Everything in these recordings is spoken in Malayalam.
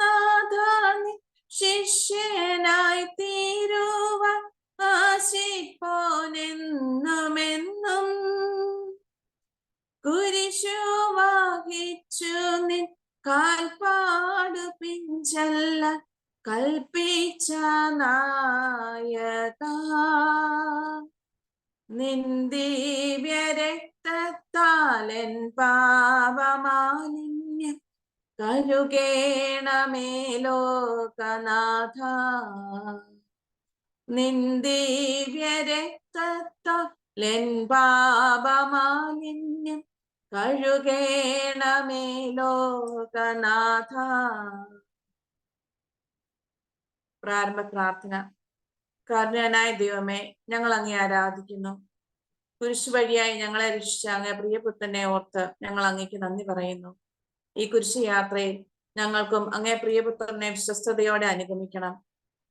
നാഥനെ ശിഷ്യനായി തീരുവാൻ ആശിപ്പോനെന്നുമെന്നും കുരിശു വഹിച്ചു നിൻ കാൽപ്പാടു പിഞ്ചല്ല കൽപ്പിച്ച നായക നിൻ ദിവ്യരക്തത്താലൻ പാപമാലിന്യം കഴുകേണമേ ലോകനാഥ നിൻ ദിവ്യരക്തത്താലൻ പാപമാലിന്യം കഴുകേണമേ ലോകനാഥ. പ്രാരംഭ പ്രാർത്ഥന. കാരുണ്യനായ ദൈവമേ, ഞങ്ങൾ അങ്ങേ ആരാധിക്കുന്നു. കുരിശ് വഴിയായി ഞങ്ങളെ രക്ഷിച്ച അങ്ങേ പ്രിയപുത്രനെ ഓർത്ത് ഞങ്ങൾ അങ്ങേക്ക് നന്ദി പറയുന്നു. ഈ കുരിശ് യാത്രയിൽ ഞങ്ങൾക്കും അങ്ങേ പ്രിയപുത്രനെ വിശ്വസ്തയോടെ അനുഗമിക്കണം.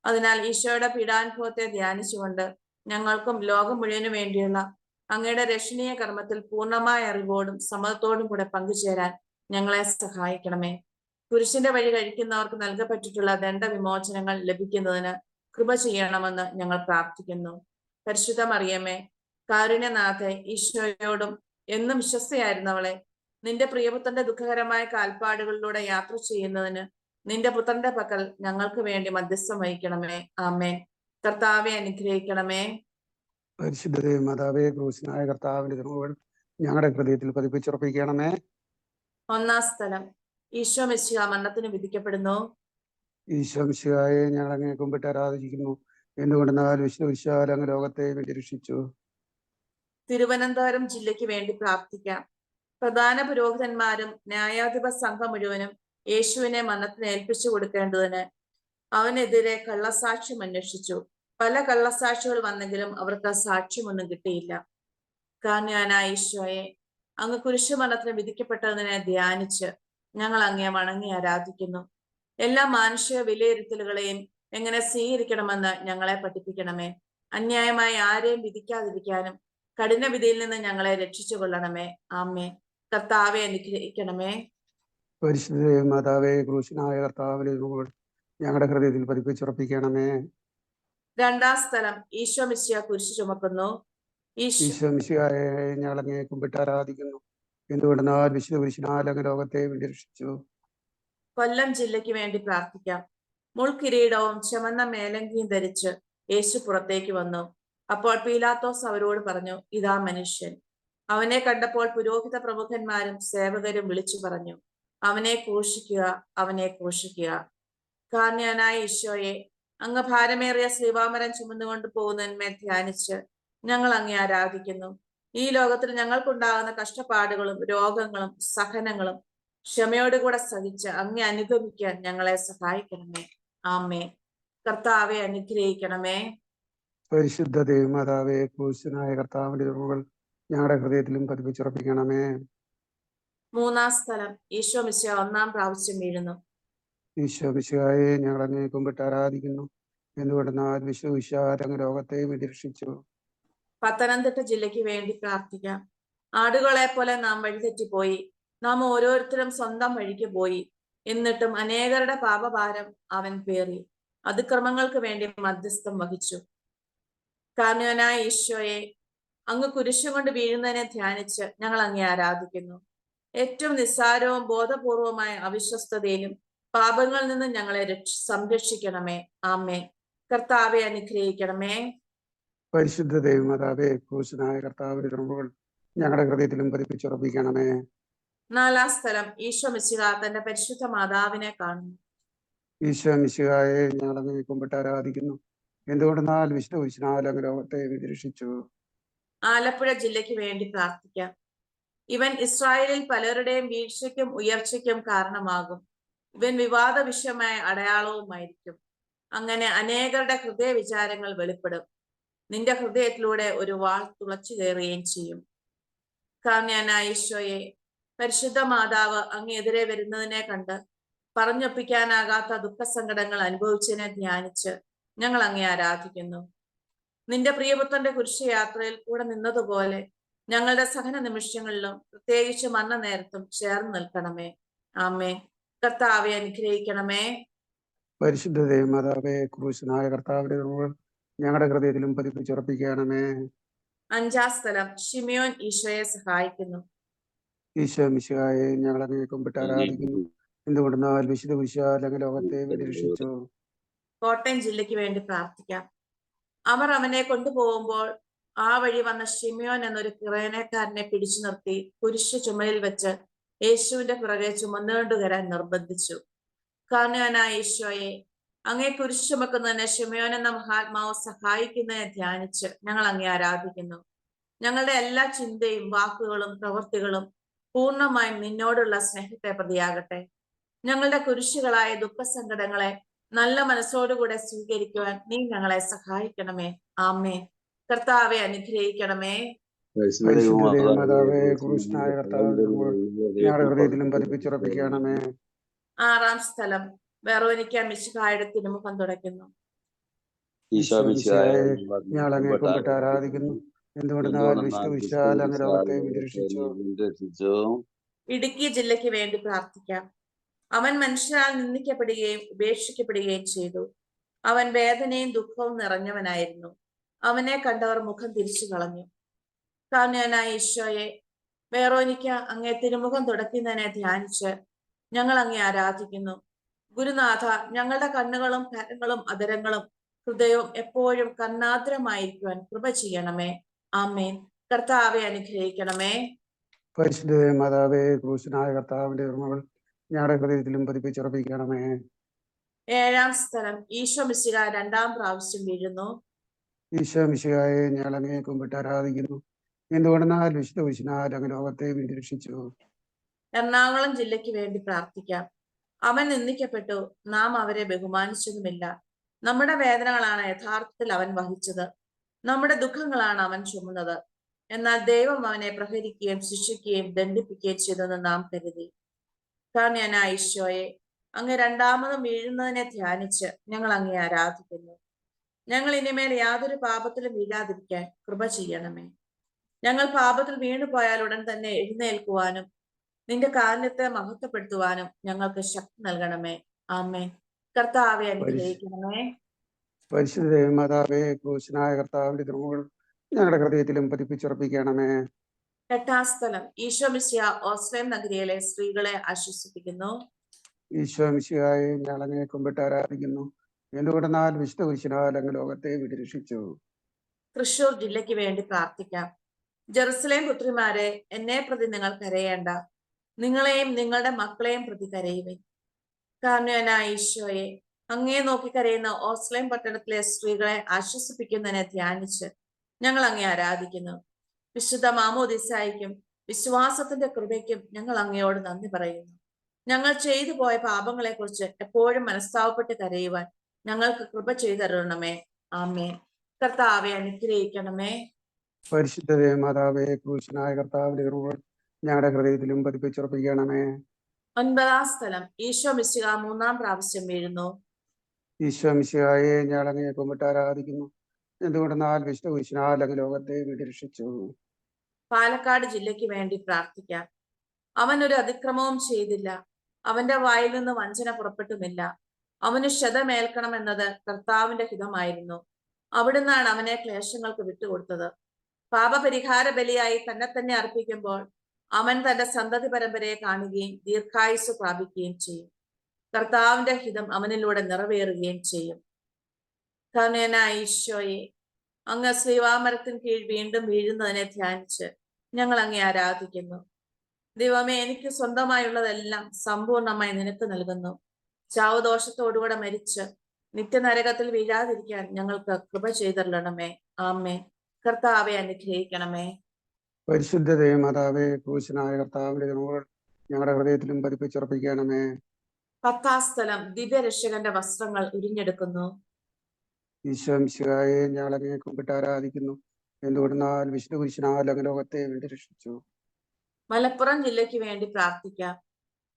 അതിനാൽ ഈശോയുടെ പീഡാനുഭവത്തെ ധ്യാനിച്ചുകൊണ്ട് ഞങ്ങൾക്കും ലോകം മുഴുവനു വേണ്ടിയുള്ള അങ്ങയുടെ രക്ഷണീയ കർമ്മത്തിൽ പൂർണ്ണമായ അറിവോടും സമ്മതത്തോടും കൂടെ പങ്കുചേരാൻ ഞങ്ങളെ സഹായിക്കണമേ. കുരിശിന്റെ വഴി കഴിക്കുന്നവർക്ക് നൽകപ്പെട്ടിട്ടുള്ള ദണ്ഡവിമോചനങ്ങൾ ലഭിക്കുന്നതിന് കൃപ ചെയ്യണമെന്ന് ഞങ്ങൾ പ്രാർത്ഥിക്കുന്നു. പരിശുദ്ധ മറിയമേ, കാരുണ്യനാഥേ, ഈശോയോടും എന്നും വിശ്വസ്തയായിരുന്നവളെ, നിന്റെ പ്രിയപുത്രന്റെ ദുഃഖകരമായ കാൽപ്പാടുകളിലൂടെ യാത്ര ചെയ്യുന്നതിന് നിന്റെ പുത്രന്റെ പക്കൽ ഞങ്ങൾക്ക് വേണ്ടി മധ്യസ്ഥം വഹിക്കണമേ. ആമേൻ. കർത്താവെ അനുഗ്രഹിക്കണമേ. പരിശുദ്ധ മാതാവേ, ക്രൂശനായ കർത്താവിന്റെ തിരുമുകൾ ഞങ്ങളുടെ ഹൃദയത്തിൽ പതിപ്പിച്ചുറപ്പിക്കണമേ. ഒന്നാം സ്ഥലം. ഈശോ മിശിഹാ മരണത്തിന് വിധിക്കപ്പെടുന്നു. ഈശോ മിശിഹായെ ഞങ്ങൾ അങ്ങേ കുമ്പിട്ട് ആരാധിക്കുന്നു. എന്തുകൊണ്ടെന്നാൽ വിശുദ്ധ അങ്ങ് ലോകത്തെ രക്ഷിച്ചു. തിരുവനന്തപുരം ജില്ലയ്ക്ക് വേണ്ടി പ്രാർത്ഥിക്കാം. പ്രധാന പുരോഹിതന്മാരും ന്യായാധിപ സംഘം മുഴുവനും യേശുവിനെ മരണത്തിന് ഏൽപ്പിച്ചു കൊടുക്കേണ്ടതിന് അവനെതിരെ കള്ളസാക്ഷ്യം അന്വേഷിച്ചു. പല കള്ളസാക്ഷികൾ വന്നെങ്കിലും അവർക്ക് സാക്ഷ്യമൊന്നും കിട്ടിയില്ല. കാരുണ്യവാനായ ഈശോയെ, അങ്ങ് കുരിശുമരണത്തിന് വിധിക്കപ്പെട്ടതിനെ ധ്യാനിച്ച് ഞങ്ങൾ അങ്ങേ വണങ്ങി ആരാധിക്കുന്നു. എല്ലാ മാനുഷിക വിലയിരുത്തലുകളെയും എങ്ങനെ സ്വീകരിക്കണമെന്ന് ഞങ്ങളെ പഠിപ്പിക്കണമേ. അന്യായമായി ആരെയും വിധിക്കാതിരിക്കാനും കഠിന വിധിയിൽ നിന്ന് ഞങ്ങളെ രക്ഷിച്ചു കൊള്ളണമേ. ആമേൻ. കർത്താവെ അനുഗ്രഹിക്കണമേ. പരിശുദ്ധ മാതാവേ, ക്രൂശനായ കർത്താവിന്റെ തിരുമുകൾ ഞങ്ങളുടെ ഹൃദയത്തിൽ പതിപ്പിച്ചുറപ്പിക്കണമേ. രണ്ടാം സ്ഥലം. ഈശോ മിശിഹാ കുരിശ് ചുമക്കുന്നു. ഈശോ മിശിഹായെ ഞങ്ങൾ അങ്ങേ കുമ്പിട്ട് ആരാധിക്കുന്നു. എന്തുകൊണ്ടെന്നാൽ വിശുദ്ധ കുരിശിനാൽ അങ്ങ് ലോകത്തെ രക്ഷിച്ചു. കൊല്ലം ജില്ലയ്ക്ക് വേണ്ടി പ്രാർത്ഥിക്കാം. മുൾക്കിരീടവും ചുമന്ന മേലങ്കിയും ധരിച്ച് യേശു പുറത്തേക്ക് വന്നു. അപ്പോൾ പീലാത്തോസ് അവരോട് പറഞ്ഞു, ഇതാ മനുഷ്യൻ. അവനെ കണ്ടപ്പോൾ പുരോഹിത പ്രമുഖന്മാരും സേവകരും വിളിച്ചു പറഞ്ഞു, അവനെ ക്രൂശിക്കുക, അവനെ ക്രൂശിക്കുക. കാരുണ്യവാനായ ഈശോയെ, അങ്ങ് ഭാരമേറിയ ശ്രീവാമരം ചുമന്നുകൊണ്ട് പോകുന്നതിന്മേൽ ധ്യാനിച്ച് ഞങ്ങൾ അങ്ങേ ആരാധിക്കുന്നു. ഈ ലോകത്തിൽ ഞങ്ങൾക്കുണ്ടാകുന്ന കഷ്ടപ്പാടുകളും രോഗങ്ങളും സഹനങ്ങളും ക്ഷമയോടുകൂടെ സഹിച്ച് അങ്ങേ അനുഗമിക്കാൻ ഞങ്ങളെ സഹായിക്കണമേ. ആമേ. കർത്താവെ അനുഗ്രഹിക്കണമേ. പരിശുദ്ധ മാതാവേ, ക്രൂശനായ കർത്താവിന്റെ തിരുമുകൾ ഞങ്ങളുടെ ഹൃദയത്തിലും പതിപ്പിച്ചുറപ്പിക്കണമേ. മൂന്നാം സ്ഥലം. ഈശോ മിശിഹാ ഒന്നാം പ്രാവശ്യം വീഴുന്നു. ഈശോ മിശിഹായെ ഞങ്ങൾ അങ്ങേ കുമ്പിട്ട് ആരാധിക്കുന്നു. എന്തുകൊണ്ടെന്നാൽ വിശ്വ അങ്ങ് ലോകത്തെ രക്ഷിച്ചു. പത്തനംതിട്ട ജില്ലയ്ക്ക് വേണ്ടി പ്രാർത്ഥിക്കാം. ആടുകളെ പോലെ നാം വഴിതെറ്റിപ്പോയി. നാം ഓരോരുത്തരും സ്വന്തം വഴിക്ക് പോയി. എന്നിട്ടും അനേകരുടെ പാപഭാരം അവൻ പേറി. അതിക്രമങ്ങൾക്ക് വേണ്ടി മധ്യസ്ഥം വഹിച്ചു. കാരുണ്യവാനായ ഈശോയെ, അങ്ങ് കുരിശുകൊണ്ട് വീഴുന്നതിനെ ധ്യാനിച്ച് ഞങ്ങൾ അങ്ങേ ആരാധിക്കുന്നു. ഏറ്റവും നിസ്സാരവും ബോധപൂർവമായ അവിശ്വസ്തതയിലും പാപങ്ങളിൽ നിന്ന് ഞങ്ങളെ സംരക്ഷിക്കണമേ. ആമേ. കർത്താവെ അനുഗ്രഹിക്കണമേ. പരിശുദ്ധ മാതാവേ, ക്രൂശനായ കർത്താവിന്റെ തിരുമുകൾ ഞങ്ങളുടെ ഹൃദയത്തിലും പതിപ്പിച്ചുറപ്പിക്കണമേ. നാലാം സ്ഥലം. ഈശോ മിശിഹാ തന്റെ പരിശുദ്ധ മാതാവിനെ കാണുന്നു. ഈശോ മിശിഹായെ ഞങ്ങൾ അങ്ങേ കുമ്പിട്ട് ആരാധിക്കുന്നു. എന്തുകൊണ്ടെന്നാൽ വിശുദ്ധ കുരിശിനാൽ അങ്ങ് ലോകത്തെ രക്ഷിച്ചു. ആലപ്പുഴ ജില്ലയ്ക്ക് വേണ്ടി പ്രാർത്ഥിക്കാം. ഇവൻ ഇസ്രായേലിൽ പലരുടെയും വീഴ്ചയ്ക്കും ഉയർച്ചയ്ക്കും കാരണമാകും. ഇവൻ വിവാദ വിഷയമായ അടയാളവുമായിരിക്കും. അങ്ങനെ അനേകരുടെ ഹൃദയ വിചാരങ്ങൾ വെളിപ്പെടും. നിന്റെ ഹൃദയത്തിലൂടെ ഒരു വാൾ തുളച്ചു കയറുകയും ചെയ്യും. കാരുണ്യവാനായ ഈശോയെ, പരിശുദ്ധ മാതാവ് അങ്ങെതിരെ വരുന്നതിനെ കണ്ട് പറഞ്ഞൊപ്പിക്കാനാകാത്ത ദുഃഖസങ്കടങ്ങൾ അനുഭവിച്ചതിനെ ധ്യാനിച്ച് ഞങ്ങൾ അങ്ങേ ആരാധിക്കുന്നു. നിന്റെ പ്രിയപുത്രന്റെ കുരിശുയാത്രയിൽ കൂടെ നിന്നതുപോലെ ഞങ്ങളുടെ സഹന നിമിഷങ്ങളിലും പ്രത്യേകിച്ച് മരണ നേരത്തും ചേർന്ന് നിൽക്കണമേ. ആമേ. കർത്താവെ അനുഗ്രഹിക്കണമേ. പരിശുദ്ധ ദൈവമാതാവേ, ക്രൂശനായ കർത്താവിന്റെ കൃപകൾ ഞങ്ങളുടെ ഹൃദയത്തിലും പതിപ്പിച്ചുറപ്പിക്കണമേ. അഞ്ചാം സ്ഥലം ശിമയോൻ ഈശോയെ സഹായിക്കുന്നു. ഈശോ മിശിഹായെ ഞങ്ങൾ അങ്ങേ കുമ്പിട്ട് ആരാധിക്കുന്നു. എന്തുകൊണ്ടെന്നാൽ വിശുദ്ധ കുരിശാൽ അങ്ങ് ലോകത്തെ രക്ഷിച്ചു. കോട്ടയം ജില്ലയ്ക്ക് വേണ്ടി പ്രാർത്ഥിക്കാം. അവർ അവനെ കൊണ്ടുപോകുമ്പോൾ ആ വഴി വന്ന ശിമയോൻ എന്നൊരു കിറേനക്കാരനെ പിടിച്ചു നിർത്തി കുരിശ് ചുമലിൽ വെച്ച് യേശുവിന്റെ പിറകെ ചുമന്നുകൊണ്ട് വരാൻ നിർബന്ധിച്ചു. കാരണവനായ ഈശോയെ, അങ്ങേ കുരിശ് ചുമക്കുന്നതിന് ശിമയോൻ എന്ന മഹാത്മാവ് സഹായിക്കുന്നതിനെ ധ്യാനിച്ച് ഞങ്ങൾ അങ്ങേ ആരാധിക്കുന്നു. ഞങ്ങളുടെ എല്ലാ ചിന്തയും വാക്കുകളും പ്രവൃത്തികളും പൂർണ്ണമായും നിന്നോടുള്ള സ്നേഹത്തെ പ്രതിയാകട്ടെ. ഞങ്ങളുടെ കുരിശുകളായ ദുഃഖസങ്കടങ്ങളെ നല്ല മനസ്സോടുകൂടെ സ്വീകരിക്കുവാൻ നീ ഞങ്ങളെ സഹായിക്കണമേ. ആമേ. കർത്താവെ അനുഗ്രഹിക്കണമേ. പരിശുദ്ധ ദൈവമാതാവേ, ക്രൂശനായ കർത്താവിന്റെ കൃപകൾ ഞങ്ങളുടെ ഹൃദയത്തിലും പതിപ്പിച്ചുറപ്പിക്കണമേ. ആറാം സ്ഥലം വെറോനിക്ക മിശിഹായുടെ തിരുമുഖം തുടയ്ക്കുന്നു. ഈശോ മിശിഹായെ ഞങ്ങൾ അങ്ങേ കുമ്പിട്ട് ആരാധിക്കുന്നു. എന്തുകൊണ്ടെന്നാൽ വിശുദ്ധ കുരിശാൽ അങ്ങ് ലോകത്തെ രക്ഷിച്ചു. ഇടുക്കി ജില്ലയ്ക്ക് വേണ്ടി പ്രാർത്ഥിക്കാം. അവൻ മനുഷ്യരാൽ നിന്ദിക്കപ്പെടുകയും ഉപേക്ഷിക്കപ്പെടുകയും ചെയ്തു. അവൻ വേദനയും ദുഃഖവും നിറഞ്ഞവനായിരുന്നു. അവനെ കണ്ടവർ മുഖം തിരിച്ചു കളഞ്ഞു. കാരണവനായ ഈശോയെ, വെറോനിക്ക അങ്ങേ തിരുമുഖം തുടയ്ക്കുന്നതിനെ ധ്യാനിച്ച് ഞങ്ങൾ അങ്ങേ ആരാധിക്കുന്നു. ഗുരുനാഥ, ഞങ്ങളുടെ കണ്ണുകളും കരങ്ങളും അധരങ്ങളും ഹൃദയവും എപ്പോഴും കർണാദ്രമായിരിക്കുവാൻ കൃപ ചെയ്യണമേ. ആമേൻ. കർത്താവെ അനുഗ്രഹിക്കണമേ. പരിശുദ്ധ മാതാവേ, ക്രൂശനായ കർത്താവിന്റെ കൃപകൾ ഞങ്ങളുടെ ഹൃദയത്തിലും പതിപ്പിച്ചുറപ്പിക്കണമേ. ഏഴാം സ്ഥലം ഈശോ മിശിഹ രണ്ടാം പ്രാവശ്യം വീഴുന്നു. ഈശോ മിശിഹായെ ഞങ്ങൾ അങ്ങേ കുമ്പിട്ട് ആരാധിക്കുന്നു. എന്തുകൊണ്ടെന്നാൽ വിശുദ്ധ കുരിശിനാൽ അങ്ങ് ലോകത്തെ രക്ഷിച്ചു. എറണാകുളം ജില്ലയ്ക്ക് വേണ്ടി പ്രാർത്ഥിക്കാം. അവൻ നിന്ദിക്കപ്പെട്ടു, നാം അവരെ ബഹുമാനിച്ചതുമില്ല. നമ്മുടെ വേദനകളാണ് യഥാർത്ഥത്തിൽ അവൻ വഹിച്ചത്, നമ്മുടെ ദുഃഖങ്ങളാണ് അവൻ ചുമന്നത്. എന്നാൽ ദൈവം അവനെ പ്രഹരിക്കുകയും ശിക്ഷിക്കുകയും ദണ്ഡിപ്പിക്കുകയും ചെയ്തെന്ന് നാം കരുതി. കാരണവനായ ഈശോയെ, അങ്ങ് രണ്ടാമതും വീഴുന്നതിനെ ധ്യാനിച്ച് ഞങ്ങൾ അങ്ങേ ആരാധിക്കുന്നു. ഞങ്ങൾ ഇനിമേൽ യാതൊരു പാപത്തിലും വീഴാതിരിക്കാൻ കൃപ ചെയ്യണമേ. ഞങ്ങൾ പാപത്തിൽ വീണുപോയാൽ ഉടൻ തന്നെ എഴുന്നേൽക്കുവാനും നിന്റെ കാരുണ്യത്തെ മഹത്വപ്പെടുത്തുവാനും ഞങ്ങൾക്ക് ശക്തി നൽകണമേ. ആമേൻ. കർത്താവെ അനുഗ്രഹിക്കണമേ. പരിശുദ്ധ മാതാവേ, ക്രൂശനായ കർത്താവിന്റെ കൃപകൾ ഞങ്ങളുടെ ഹൃദയത്തിലും പതിപ്പിച്ചുറപ്പിക്കണമേ. എട്ടാം സ്ഥലം ഈശോ മിശിഹ ഓസ്ലേം നഗരിയിലെ സ്ത്രീകളെ ആശ്വസിപ്പിക്കുന്നു. ഈശോ മിശിഹായെ ഞങ്ങൾ അങ്ങേ കുമ്പിട്ട് ആരാധിക്കുന്നു. എന്തുകൊണ്ടെന്നാൽ വിശുദ്ധ കുരിശിനാൽ അങ്ങ് ലോകത്തെ രക്ഷിച്ചു. തൃശൂർ ജില്ലയ്ക്ക് വേണ്ടി പ്രാർത്ഥിക്കാം. ജെറുസലേം പുത്രിമാരെ, എന്നെ പ്രതി നിങ്ങൾ കരയേണ്ട, നിങ്ങളെയും നിങ്ങളുടെ മക്കളെയും പ്രതി കരയുവിൻ. കാരണവനായ ഈശോയെ, അങ്ങേ നോക്കി കരയുന്ന ഓസ്ലേം പട്ടണത്തിലെ സ്ത്രീകളെ ആശ്വസിപ്പിക്കുന്നതിനെ ധ്യാനിച്ച് ഞങ്ങൾ അങ്ങേ ആരാധിക്കുന്നു. വിശുദ്ധ മാമോദിസായ്ക്കും വിശ്വാസത്തിന്റെ കൃപയ്ക്കും ഞങ്ങൾ അങ്ങയോട് നന്ദി പറയുന്നു. ഞങ്ങൾ ചെയ്തു പോയ പാപങ്ങളെ കുറിച്ച് എപ്പോഴും മനസ്താവപ്പെട്ട് കരയുവാൻ ഞങ്ങൾക്ക് കൃപ ചെയ്തരുളണമേ. ആമേൻ. കർത്താവെ അനുഗ്രഹിക്കണമേ. പരിശുദ്ധ മാതാവേ, ക്രൂശനായ കർത്താവിന്റെ കൃപകൾ ഞങ്ങളുടെ ഹൃദയത്തിലും പതിപ്പിച്ചുറപ്പിക്കണമേ. ഒൻപതാം സ്ഥലം ഈശോ മിശിഹ മൂന്നാം പ്രാവശ്യം വീഴുന്നു. ഈശോ മിശിഹായെ ഞങ്ങൾ അങ്ങേ കുമ്പിട്ട് ആരാധിക്കുന്നു. എന്തുകൊണ്ടെന്നാൽ വിശുദ്ധ കുരിശിനാൽ അങ്ങ് ലോകത്തെ രക്ഷിച്ചു. പാലക്കാട് ജില്ലയ്ക്ക് വേണ്ടി പ്രാർത്ഥിക്കാം. അവൻ ഒരു അതിക്രമവും ചെയ്തില്ല, അവന്റെ വായിൽ നിന്ന് വഞ്ചന പുറപ്പെട്ടുമില്ല. അവന് ക്ഷതമേൽക്കണമെന്നത് കർത്താവിന്റെ ഹിതമായിരുന്നു. അവിടുന്നാണ് അവനെ ക്ലേശങ്ങൾക്ക് വിട്ടുകൊടുത്തത്. പാപപരിഹാര ബലിയായി തന്നെ തന്നെ അർപ്പിക്കുമ്പോൾ അവൻ തന്റെ സന്തതി പരമ്പരയെ കാണുകയും ദീർഘായുസ് പ്രാപിക്കുകയും ചെയ്യും. കർത്താവിന്റെ ഹിതം അവനിലൂടെ നിറവേറുകയും ചെയ്യും. കരുണയായ ഈശോയെ, അങ്ങ് ശ്രീവാമരത്തിന് കീഴ് വീണ്ടും വീഴുന്നതിനെ ധ്യാനിച്ച് ഞങ്ങൾ അങ്ങേ ആരാധിക്കുന്നു. ദൈവമേ, എനിക്ക് സ്വന്തമായുള്ളതെല്ലാം സമ്പൂർണമായി നിനക്ക് നൽകുന്നു. ചാവുദോഷത്തോടുകൂടെ മരിച്ച് നിത്യനരകത്തിൽ വീഴാതിരിക്കാൻ ഞങ്ങൾക്ക് കൃപ ചെയ്തരണമേ. ആമേ. കർത്താവെ അനുഗ്രഹിക്കണമേ. പരിശുദ്ധ മാതാവേ, ക്രൂശനായ കർത്താവിന്റെ കൃപകൾ ഞങ്ങളുടെ ഹൃദയത്തിലും പതിപ്പിച്ചുറപ്പിക്കണമേ. പത്താം സ്ഥലം ദിവ്യരക്ഷകന്റെ വസ്ത്രങ്ങൾ ഉരിഞ്ഞെടുക്കുന്നു. ഈശോ മിശിഹായെ ഞങ്ങൾ അങ്ങേ കുമ്പിട്ട് ആരാധിക്കുന്നു. എന്തുകൊണ്ടെന്നാൽ വിശുദ്ധ കുരിശിനാൽ അങ്ങ് ലോകത്തെ രക്ഷിച്ചു. മലപ്പുറം ജില്ലയ്ക്ക് വേണ്ടി പ്രാർത്ഥിക്കാം.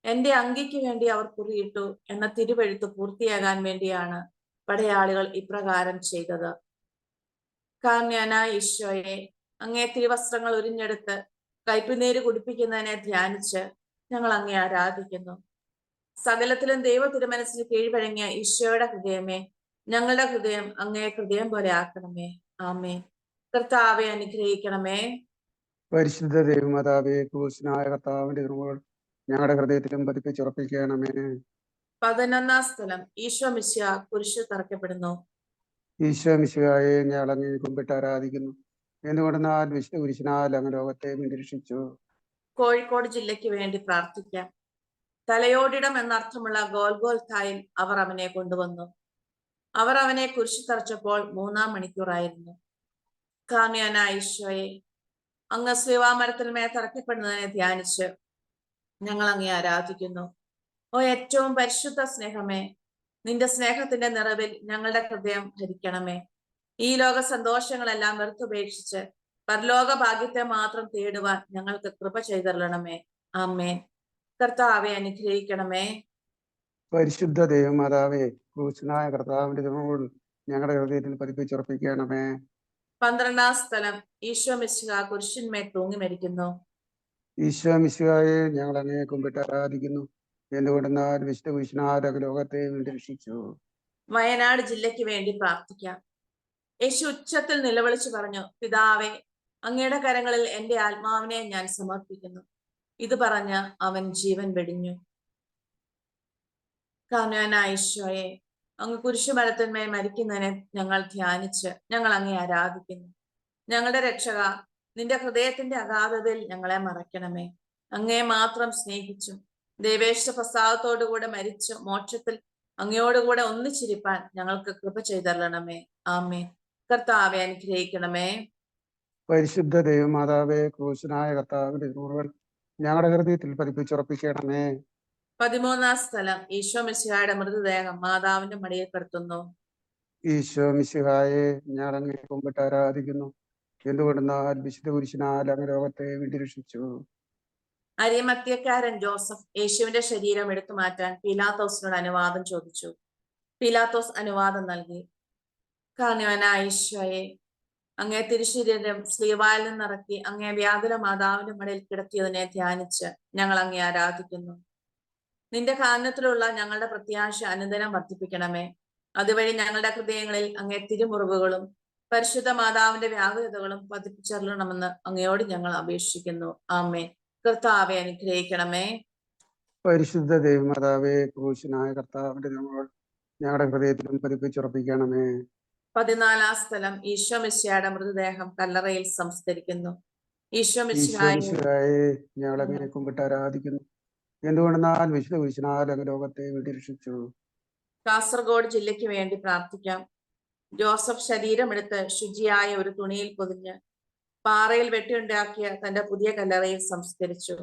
എന്റെ അങ്കിക്ക് വേണ്ടി അവർ കുറിയിട്ടു എന്ന തിരുവെഴുത്ത് പൂർത്തിയാകാൻ വേണ്ടിയാണ് പടയാളികൾ ഇപ്രകാരം ചെയ്തത്. കാരുണ്യനായ ഈശോയെ, അങ്ങേ തിരുവസ്ത്രങ്ങൾ ഉരിഞ്ഞെടുത്ത് കയ്പുനീര് കുടിപ്പിക്കുന്നതിനെ ധ്യാനിച്ച് ഞങ്ങൾ അങ്ങേ ആരാധിക്കുന്നു. സകലത്തിലും ദൈവ തിരുമനസ്സിന് കീഴ്വഴങ്ങിയ ഈശോയുടെ ഹൃദയമേ, ഞങ്ങളുടെ ഹൃദയം അങ്ങേ ഹൃദയം പോലെ ആക്കണമേ. ആമേൻ. കർത്താവെ അനുഗ്രഹിക്കണമേ. പരിശുദ്ധ ദൈവമാതാവേ, ക്രൂശനായ കർത്താവിന്റെ കൃപകൾ ഞങ്ങളുടെ ഹൃദയത്തിലും പതിപ്പിച്ചുറപ്പിക്കണമേ. 11-ാം സ്ഥലം. ഈശോ മിശിഹ കുരിശിൽ തറയ്ക്കപ്പെടുന്നു. ഈശോ മിശിഹായെ ഞങ്ങൾ അങ്ങേ കുമ്പിട്ട് ആരാധിക്കുന്നു. എന്തുകൊണ്ടെന്നാൽ വിശുദ്ധ കുരിശിനാൽ അങ്ങ് ലോകത്തെ നിരീക്ഷിച്ചു. കോഴിക്കോട് ജില്ലയ്ക്ക് വേണ്ടി പ്രാർത്ഥിക്കാം. തലയോടിടം എന്നർത്ഥമുള്ള ഗോൽഗോൽഥായിൽ അവർ അവനെ കൊണ്ടുവന്നു. അവർ അവനെ കുരിശിൽ തറച്ചപ്പോൾ 3-ാം മണിക്കൂറായിരുന്നു. കാമിയാനായ ഈശോയെ, അങ്ങ് ശ്രീവാമരത്തിന്മേൽ തറയ്ക്കപ്പെടുന്നതിനെ ധ്യാനിച്ച് ഞങ്ങൾ അങ്ങേ ആരാധിക്കുന്നു. ഓ ഏറ്റവും പരിശുദ്ധ സ്നേഹമേ, നിന്റെ സ്നേഹത്തിന്റെ നിറവിൽ ഞങ്ങളുടെ ഹൃദയം ഭരിക്കണമേ. ഈ ലോക സന്തോഷങ്ങളെല്ലാം വെറുത്തുപേക്ഷിച്ച് പരലോക ഭാഗ്യത്തെ മാത്രം തേടുവാൻ ഞങ്ങൾക്ക് കൃപ ചെയ്തരണമേ. ആമേൻ. കർത്താവെ അനുഗ്രഹിക്കണമേ. പരിശുദ്ധ ദൈവമാതാവേ, ക്രൂശനായ കർത്താവിന്റെ കൃപകൾ ഞങ്ങളുടെ ഹൃദയത്തിൽ പതിപ്പിച്ചുറപ്പിക്കണമേ. 12-ാം സ്ഥലം. ഈശോ മിശിഹ കുരിശിന്മേൽ തൂങ്ങി മരിക്കുന്നു. ഈശോ മിശിഹായെ ഞങ്ങൾ അങ്ങേ കുമ്പിട്ട് ആരാധിക്കുന്നു. എന്തുകൊണ്ടെന്നാൽ വിശുദ്ധ കുരിശിനാൽ അങ്ങ് ലോകത്തെ നിരീക്ഷിച്ചു. വയനാട് ജില്ലയ്ക്ക് വേണ്ടി പ്രാർത്ഥിക്കാം. യേശു ഉച്ചത്തിൽ നിലവിളിച്ചു പറഞ്ഞു, പിതാവേ, അങ്ങയുടെ കരങ്ങളിൽ എന്റെ ആത്മാവിനെ ഞാൻ സമർപ്പിക്കുന്നു. ഇത് പറഞ്ഞ് അവൻ ജീവൻ വെടിഞ്ഞു. കാരുണ്യവാനായ ഈശോയെ, അങ്ങ് കുരിശുമരത്തിന്മേൽ മരിക്കുന്നതിനെ ഞങ്ങൾ ധ്യാനിച്ച് ഞങ്ങൾ അങ്ങേ ആരാധിക്കുന്നു. ഞങ്ങളുടെ രക്ഷക, നിന്റെ ഹൃദയത്തിന്റെ അഗാധതയിൽ ഞങ്ങളെ മറയ്ക്കണമേ. അങ്ങേ മാത്രം സ്നേഹിച്ചും ദൈവേഷ്ട പ്രസാദത്തോടുകൂടെ മരിച്ചു മോക്ഷത്തിൽ അങ്ങയോടുകൂടെ ഒന്നിച്ചിരിപ്പാൻ ഞങ്ങൾക്ക് കൃപ ചെയ്തരണമേ. ആമേൻ. കർത്താവെ അനുഗ്രഹിക്കണമേ. പരിശുദ്ധ ദൈവമാതാവേ, ക്രൂശനായ കർത്താവിന്റെ കൃപകൾ ഞങ്ങളുടെ ഹൃദയത്തിൽ പതിപ്പിച്ചുറപ്പിക്കണമേ. 13-ാം സ്ഥലം. ഈശോ മിശിഹായുടെ മൃതദേഹം മാതാവിന്റെ മടിയിൽ കിടത്തുന്നു. ഈശോ മിശിഹായെ ഞങ്ങൾ അങ്ങേ കുമ്പിട്ട് ആരാധിക്കുന്നു. എന്തുകൊണ്ടെന്നാൽ വിശുദ്ധ കുരിശിനാൽ അങ്ങ് ലോകത്തെ നിരീക്ഷിച്ചു. അരിമത്യക്കാരൻ ജോസഫ് യേശുവിന്റെ ശരീരം എടുത്തു മാറ്റാൻ പീലാത്തോസിനോട് അനുവാദം ചോദിച്ചു. പീലാത്തോസ് അനുവാദം നൽകി. കാരുണ്യവാനായ ഈശോയെ, അങ്ങേ തിരുശരീരം സ്ലീവായിൽ നിന്നിറക്കി അങ്ങേ വ്യാകുല മാതാവിന്റെ മടിയിൽ കിടത്തിയതിനെ ധ്യാനിച്ച് ഞങ്ങൾ അങ്ങേ ആരാധിക്കുന്നു. നിന്റെ കാരുണ്യത്തിലുള്ള ഞങ്ങളുടെ പ്രത്യാശ അനുദിനം വർദ്ധിപ്പിക്കണമേ. അതുവഴി ഞങ്ങളുടെ ഹൃദയങ്ങളിൽ അങ്ങേ തിരുമുറിവുകളും പരിശുദ്ധ മാതാവിന്റെ വ്യാകുലതകളും പതിപ്പിച്ചറിയണമെന്ന് അങ്ങയോട് ഞങ്ങൾ അപേക്ഷിക്കുന്നു. ആമേൻ. കർത്താവെ അനുഗ്രഹിക്കണമേ. പരിശുദ്ധ ദൈവമാതാവേ, ക്രൂശനായ കർത്താവിന്റെ കൃപകൾ ഞങ്ങളുടെ ഹൃദയത്തിലും പതിപ്പിച്ചുറപ്പിക്കണമേ. 14-ാം സ്ഥലം. ഈശോ മിശിഹായുടെ മൃതദേഹം കല്ലറയിൽ സംസ്കരിക്കുന്നു. ഈശോ ഈശോ മിശിഹായെ മിശിഹായെ ഞങ്ങൾ അങ്ങേ കുമ്പിട്ട് ആരാധിക്കുന്നു. എന്തുകൊണ്ടെന്നാൽ വിശുദ്ധ കുരിശിനാൽ അങ്ങ് ലോകത്തെ നിരീക്ഷിച്ചു. കാസർഗോഡ് ജില്ലയ്ക്ക് വേണ്ടി പ്രാർത്ഥിക്കാം. ജോസഫ് ശരീരമെടുത്ത് ശുചിയായ ഒരു തുണിയിൽ പൊതിഞ്ഞ് പാറയിൽ വെട്ടിയുണ്ടാക്കിയ തന്റെ പുതിയ കല്ലറയിൽ സംസ്കരിച്ചു.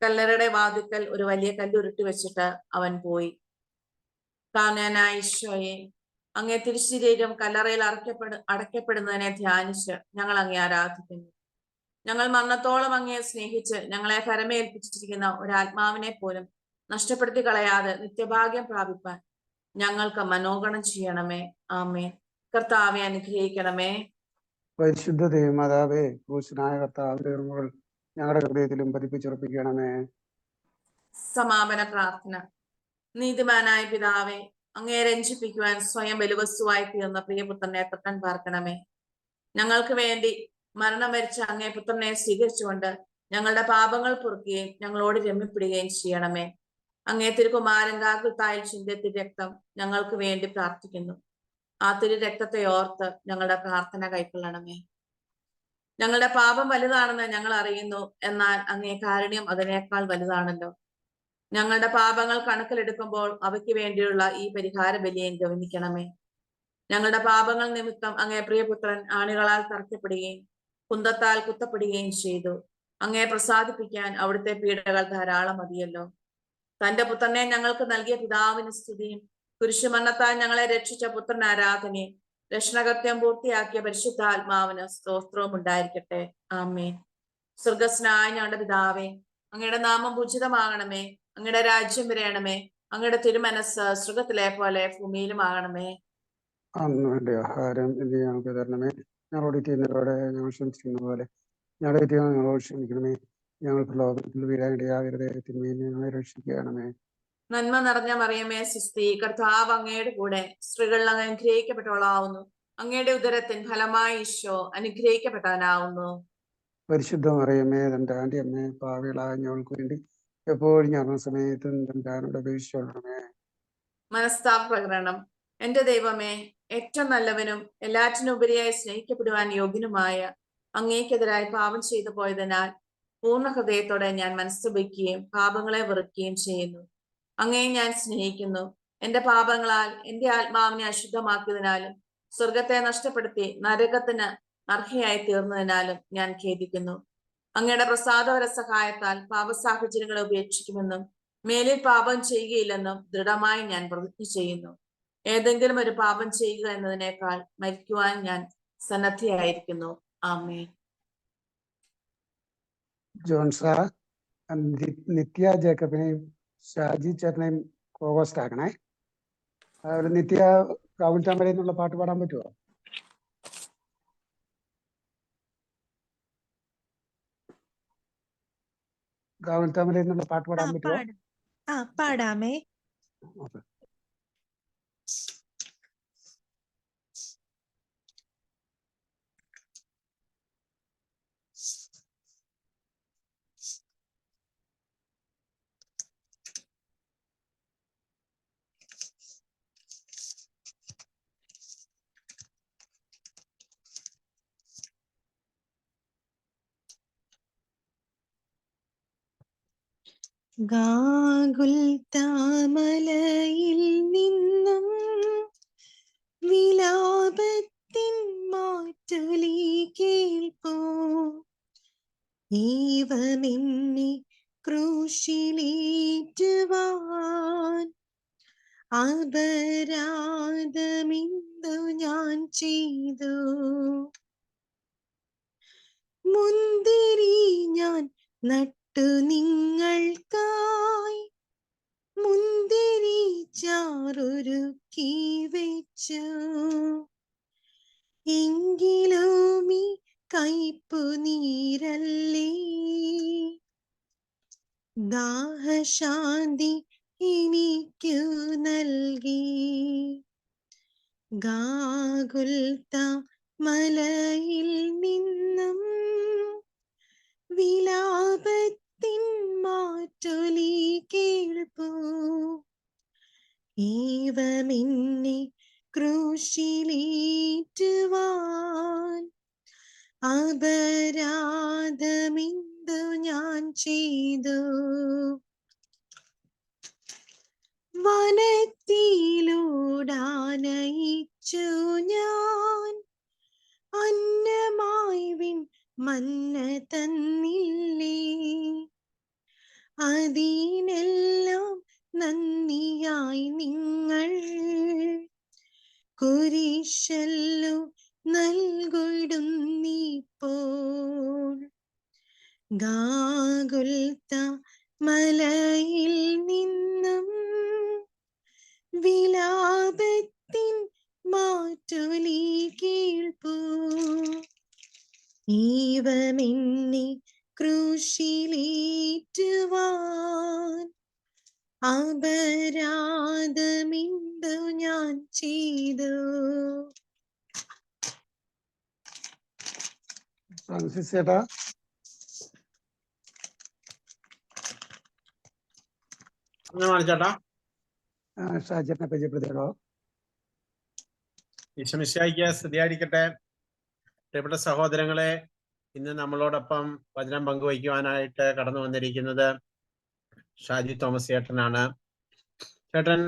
കല്ലറയുടെ വാതിക്കൽ ഒരു വലിയ കല്ല് ഉരുട്ടി വെച്ചിട്ട് അവൻ പോയി. കാരുണ്യവാനായ ഈശോയെ, അങ്ങേ തിരുശരീരം കല്ലറയിൽ അടയ്ക്കപ്പെടുന്നതിനെ ധ്യാനിച്ച് ഞങ്ങൾ അങ്ങേ ആരാധിക്കുന്നു. ഞങ്ങൾ മരണത്തോളം അങ്ങയെ സ്നേഹിച്ച് ഞങ്ങളെ കരമേൽപ്പിച്ചിരിക്കുന്ന ഒരാത്മാവിനെ പോലും നഷ്ടപ്പെടുത്തി കളയാതെ നിത്യഭാഗ്യം പ്രാപിപ്പാൻ ഞങ്ങൾക്ക് മനോഗണം ചെയ്യണമേ. ആമേൻ. കർത്താവെ അനുഗ്രഹിക്കണമേ. പരിശുദ്ധ ദൈവമാതാവേ, ക്രൂശനായ കർത്താവിന്റെ കൃപകൾ ഞങ്ങളുടെ ഹൃദയത്തിലും പതിപ്പിച്ചുറപ്പിക്കണമേ. സമാപന പ്രാർത്ഥന. നീതിമാനായ പിതാവേ, അങ്ങയെ രഞ്ജിപ്പിക്കുവാൻ സ്വയം ബലിവസ്തുവായി തീർന്ന പ്രിയപുത്രനെ തൊട്ടൻ പാർക്കണമേ. ഞങ്ങൾക്ക് വേണ്ടി മരണം വരിച്ച അങ്ങേ പുത്രനെ സ്വീകരിച്ചുകൊണ്ട് ഞങ്ങളുടെ പാപങ്ങൾ പൊറുക്കുകയും ഞങ്ങളോട് രമ്യപ്പെടുകയും ചെയ്യണമേ. അങ്ങേ തിരുകുമാരൻ ഗാഗുൽത്തായിൽ ചിന്തിയ രക്തം ഞങ്ങൾക്ക് വേണ്ടി പ്രാർത്ഥിക്കുന്നു. ആ തിരു രക്തത്തെ ഓർത്ത് ഞങ്ങളുടെ പ്രാർത്ഥന കൈക്കൊള്ളണമേ. ഞങ്ങളുടെ പാപം വലുതാണെന്ന് ഞങ്ങൾ അറിയുന്നു, എന്നാൽ അങ്ങേ കാരുണ്യം അതിനേക്കാൾ വലുതാണല്ലോ. ഞങ്ങളുടെ പാപങ്ങൾ കണക്കിലെടുക്കുമ്പോൾ അവയ്ക്ക് വേണ്ടിയുള്ള ഈ പരിഹാര ബലിയും ഗവനിക്കണമേ. ഞങ്ങളുടെ പാപങ്ങൾ നിമിത്തം അങ്ങേ പ്രിയപുത്രൻ ആണികളാൽ തറയ്ക്കപ്പെടുകയും കുന്തത്താൽ കുത്തപ്പെടുകയും ചെയ്തു. അങ്ങയെ പ്രസാദിപ്പിക്കാൻ അവിടുത്തെ പീഡകൾ ധാരാളം മതിയല്ലോ. തന്റെ പുത്രനെ ഞങ്ങൾക്ക് നൽകിയ പിതാവിന് സ്തുതിയും കുരിശുമരണത്താൽ ഞങ്ങളെ രക്ഷിച്ച പുത്രൻ ആരാധനയും രക്ഷണകൃത്യം പൂർത്തിയാക്കിയ പരിശുദ്ധാത്മാവിന് സ്തോത്രവും ഉണ്ടായിരിക്കട്ടെ. ആമേൻ. സ്വർഗസ്നായ ഞങ്ങളുടെ പിതാവേ, അങ്ങയുടെ നാമം പൂജിതമാകണമേ. അങ്ങയുടെ രാജ്യം വരയണമേ. അങ്ങയുടെ തിരുമനസ് സ്വർഗത്തിലെ പോലെ ഭൂമിയിലും ആകണമേ. അന്ന് വേണ്ട ആഹാരം എന്ന് ഞങ്ങൾക്ക് തരണമേ. ഞങ്ങളോട് ചെയ്യുന്നവരോടെ ഞങ്ങൾ ക്ഷമിച്ചിരിക്കുന്ന പോലെ ഞങ്ങളുടെ തെറ്റുകൾ ഞങ്ങളോട് ക്ഷമിക്കണമേ. ഞങ്ങൾ പ്രലോഭനത്തിൽ വീഴാനിടയാകരുതേ, തിന്മയിൽ ഞങ്ങളെ രക്ഷിക്കണമേ. നന്മ നിറഞ്ഞ മറിയമേ സുസ്തി, കർത്താവ് അങ്ങയുടെ കൂടെ, സ്ത്രീകളിൽ അങ്ങ് അനുഗ്രഹിക്കപ്പെട്ടവളാവുന്നു. അങ്ങയുടെ ഉദരത്തിൻ ഫലമായി ഈശോ അനുഗ്രഹിക്കപ്പെട്ടവനാവുന്നു. പരിശുദ്ധ മറിയമേ തന്റെ ആന്റി അമ്മയെ പാവികളായ ഞങ്ങൾക്ക് വേണ്ടി എപ്പോഴും ഞങ്ങളുടെ സമയത്തും തന്റെ ആനോട് അപേക്ഷിച്ചോളണമേ. മനസ്താപ പ്രകരണം. എന്റെ ദൈവമേ, ഏറ്റവും നല്ലവനും എല്ലാറ്റിനും ഉപരിയായി സ്നേഹിക്കപ്പെടുവാൻ യോഗ്യനുമായ അങ്ങേക്കെതിരായി പാപം ചെയ്തു പോയതിനാൽ പൂർണ്ണ ഹൃദയത്തോടെ ഞാൻ മനസ്തുപിക്കുകയും പാപങ്ങളെ വെറുക്കുകയും ചെയ്യുന്നു. അങ്ങയെ ഞാൻ സ്നേഹിക്കുന്നു. എന്റെ പാപങ്ങളാൽ എന്റെ ആത്മാവിനെ അശുദ്ധമാക്കിയതിനാലും സ്വർഗത്തെ നഷ്ടപ്പെടുത്തി നരകത്തിന് അർഹയായി തീർന്നതിനാലും ഞാൻ ഖേദിക്കുന്നു. അങ്ങയുടെ പ്രസാദപര സഹായത്താൽ പാപസാഹചര്യങ്ങളെ ഉപേക്ഷിക്കുമെന്നും മേലിൽ പാപം ചെയ്യുകയില്ലെന്നും ദൃഢമായി ഞാൻ പ്രതിജ്ഞ ചെയ്യുന്നു. ഏതെങ്കിലും ഒരു പാപം ചെയ്യുക എന്നതിനേക്കാൾ മരിക്കുവാൻ ഞാൻ സന്നദ്ധയായിരിക്കുന്നു. ആമേൻ. ജോൺസാ, നിത്യ ജേക്കബിനെയും ഷാജി ചേട്ടനെയും കോഹോസ്റ്റ് ആക്കണേ. അതുപോലെ നിത്യ കാവുൽ താമരയിൽ നിന്നുള്ള പാട്ട് പാടാൻ പറ്റുമോ? കാവുൽ താമരയിൽ നിന്നുള്ള പാട്ട് പാടാൻ പറ്റുമോ? പാടാമേ. ഗാഗുൽത്താമലയിൽ നിന്നും വിലാപത്തിൻ മാറ്റൊലി കേൾപ്പൂ. ദൈവമെന്നെ ക്രൂശിലേറ്റുവാൻ അപരാധമെന്തു ഞാൻ ചെയ്തു. മുന്തിരി ഞാൻ നട്ടു നിങ്ങൾക്കായി, മുന്തിരി ചാറൊരുക്കി വെച്ചു. എങ്കിലും ഈ കയ്പു നീരല്ലേ ദാഹശാന്തി എനിക്കു നൽകി. ഗാഗുൽത്താ മലയിൽ നിന്നും വിലാപത്തിൻ മാറ്റൊലി കേൾപ്പൂ. ദൈവമെന്നെ ക്രൂശിലേറ്റുവാൻ അപരാധമെന്തു ഞാൻ ചെയ്തു. വനത്തിലൂടാനയിച്ചു ഞാൻ, അന്നമായി വിൺ മന്ന തന്നില്ലേ. അതിനെല്ലാം നന്ദിയായി നിങ്ങൾ കുരിശല്ലോ നൽകിടുന്നിപ്പോൾ. ഗാഗുൽത്താ മലയിൽ നിന്നും വിലാപത്തിൻ മാറ്റൊലി കേൾപ്പൂ. ദൈവമെന്നെ ക്രൂശിലേറ്റുവാൻ അപരാധമെന്തു ഞാൻ ചെയ്തു. ഫ്രാൻസിസ് ചേട്ടാ, ചേട്ടാ, ഷാജിനെ പരിചയപ്പെടുത്തിയോ? ഈശോമിശിഹായ്ക്ക് സ്തുതിയായിരിക്കട്ടെ. പ്രിയപ്പെട്ട സഹോദരങ്ങളെ, ഇന്ന് നമ്മളോടൊപ്പം വചനം പങ്കുവയ്ക്കുവാനായിട്ട് കടന്നു വന്നിരിക്കുന്നത് ഷാജി തോമസ് ചേട്ടനാണ്. ചേട്ടൻ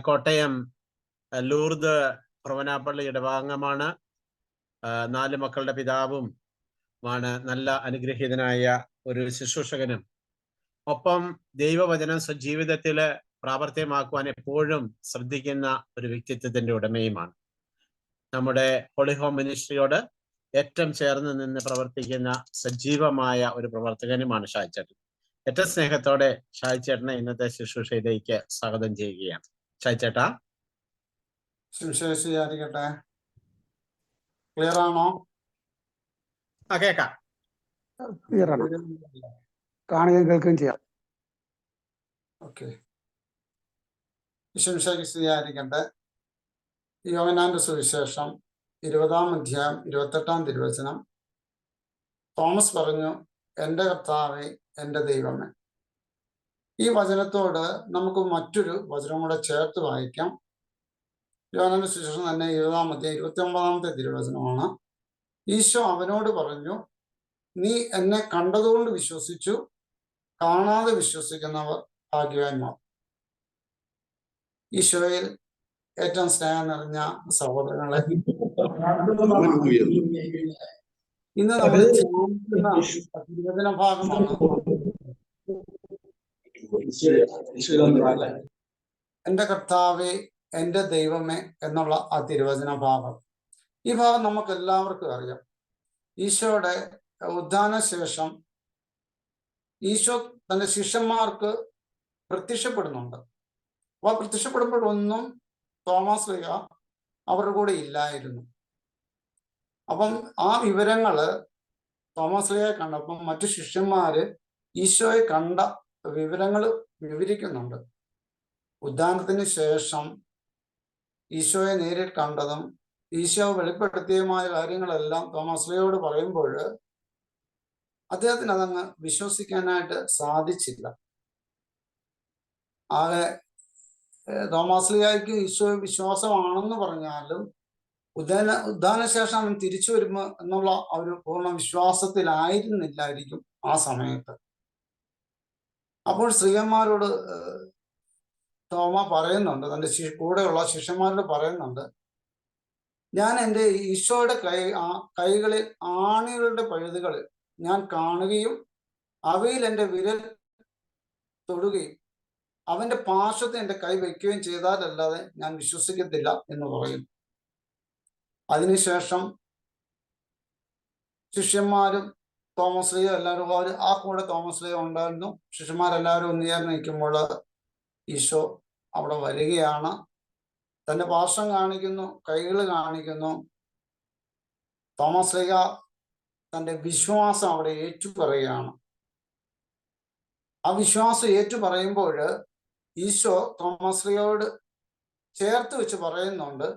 കോട്ടയം ലൂർദ് പ്രവനാപ്പള്ളി ഇടവാംഗമാണ്. 4 മക്കളുടെ പിതാവും ആണ്. നല്ല അനുഗ്രഹീതനായ ഒരു ശുശ്രൂഷകനും ഒപ്പം ദൈവവചനം സ്വജീവിതത്തില് പ്രാവർത്തികമാക്കുവാൻ എപ്പോഴും ശ്രദ്ധിക്കുന്ന ഒരു വ്യക്തിത്വത്തിന്റെ ഉടമയുമാണ്. നമ്മുടെ ഹോളി ഹോം മിനിസ്ട്രിയോട് ഏറ്റവും ചേർന്ന് നിന്ന് പ്രവർത്തിക്കുന്ന സജീവമായ ഒരു പ്രവർത്തകനുമാണ് ഷാജിച്ചേട്ടൻ. ഏറ്റവും സ്നേഹത്തോടെ ഷാജിച്ചേട്ടനെ ഇന്നത്തെ ശുശ്രൂഷയിലേക്ക് സ്വാഗതം ചെയ്യുകയാണ്. ഷാജിച്ചേട്ടാ, ശുശ്രൂഷയായിരിക്കട്ടെ. ക്ലിയർ ആണോ? കേക്കാം. ക്ലിയർ ആണ്. കാണുകയും കേൾക്കുകയും ചെയ്യാം. ഓക്കെ. വിശംശയ്ക്ക് സ്തുതിയായിരിക്കട്ടെ. യോഹന്നാന്റെ സുവിശേഷം 20-ാം അധ്യായം 28-ാം തിരുവചനം. തോമസ് പറഞ്ഞു, എൻ്റെ കർത്താവേ, എൻ്റെ ദൈവമേ. ഈ വചനത്തോട് നമുക്ക് മറ്റൊരു വചനം കൂടെ ചേർത്ത് വായിക്കാം. യോഹന്നാന്റെ സുവിശേഷം തന്നെ 20-ാം അധ്യായം 29-ാമത്തെ തിരുവചനമാണ്. ഈശോ അവനോട് പറഞ്ഞു, നീ എന്നെ കണ്ടതുകൊണ്ട് വിശ്വസിച്ചു, കാണാതെ വിശ്വസിക്കുന്നവർ ഭാഗ്യവാന്മാർ. ഈശോയിൽ ഏറ്റവും സ്നേഹം നിറഞ്ഞ സഹോദരങ്ങളെ, ഇന്ന് നമ്മൾ ധ്യാനിക്കുന്ന തിരുവചന ഭാഗമാണ് എൻ്റെ കർത്താവേ, എൻ്റെ ദൈവമേ എന്നുള്ള ആ തിരുവചന ഭാഗം. ഈ ഭാഗം നമുക്ക് എല്ലാവർക്കും അറിയാം. ഈശോയുടെ ഉദ്ധാന ശേഷം ഈശോ തൻ്റെ ശിഷ്യന്മാർക്ക് പ്രത്യക്ഷപ്പെടുന്നുണ്ട്. അപ്പൊ പ്രത്യക്ഷപ്പെടുമ്പോഴൊന്നും തോമസ് ലീഹ അവരുടെ കൂടെ ഇല്ലായിരുന്നു. അപ്പം ആ വിവരങ്ങള് തോമസ് ലീഹയെ കണ്ടപ്പം മറ്റു ശിഷ്യന്മാര് ഈശോയെ കണ്ട വിവരങ്ങൾ വിവരിക്കുന്നുണ്ട്. ഉദ്ധാനത്തിന് ശേഷം ഈശോയെ നേരിൽ കണ്ടതും ഈശോ വെളിപ്പെടുത്തിയതുമായ കാര്യങ്ങളെല്ലാം തോമസ് ലീഹയോട് പറയുമ്പോൾ അദ്ദേഹത്തിന് അതങ്ങ് വിശ്വസിക്കാനായിട്ട് സാധിച്ചില്ല. ആകെ തോമസ് ലീഹായ്ക്ക് ഈശോ വിശ്വാസമാണെന്ന് പറഞ്ഞാലും ഉദ്ധാനശേഷം അവൻ തിരിച്ചു വരുമോ എന്നുള്ള ഒരു പൂർണ്ണ വിശ്വാസത്തിലായിരുന്നില്ലായിരിക്കും ആ സമയത്ത്. അപ്പോൾ സ്ത്രീയന്മാരോട് തോമ പറയുന്നുണ്ട്, തൻ്റെ കൂടെയുള്ള ശിഷ്യന്മാരോട് പറയുന്നുണ്ട്, ഞാൻ എൻ്റെ ഈശോയുടെ കൈകളിൽ ആണികളുടെ പഴുതുകളിൽ ഞാൻ കാണുകയും അവയിൽ എൻ്റെ വിരൽ തൊടുകയും അവന്റെ പാർശ്വത്തിൽ എൻ്റെ കൈ വയ്ക്കുകയും ചെയ്താലല്ലാതെ ഞാൻ വിശ്വസിക്കത്തില്ല എന്ന് പറയും. അതിനുശേഷം ശിഷ്യന്മാരും തോമസ് ലീഹ എല്ലാവരും ആ കൂടെ തോമസ് ലീഹ ഉണ്ടായിരുന്നു. ശിഷ്യന്മാരെല്ലാവരും ഒന്നുചേർന്ന് നിൽക്കുമ്പോൾ ഈശോ അവിടെ വരികയാണ്. തൻ്റെ പാർശ്വം കാണിക്കുന്നു, കൈകൾ കാണിക്കുന്നു. തോമസ് ലീഹ തൻ്റെ വിശ്വാസം അവിടെ ഏറ്റുപറയുകയാണ്. ആ വിശ്വാസം ഏറ്റുപറയുമ്പോൾ ഈശോ തോമസ് ലീഹയോട് ചേർത്ത് വെച്ച് പറയുന്നുണ്ട്,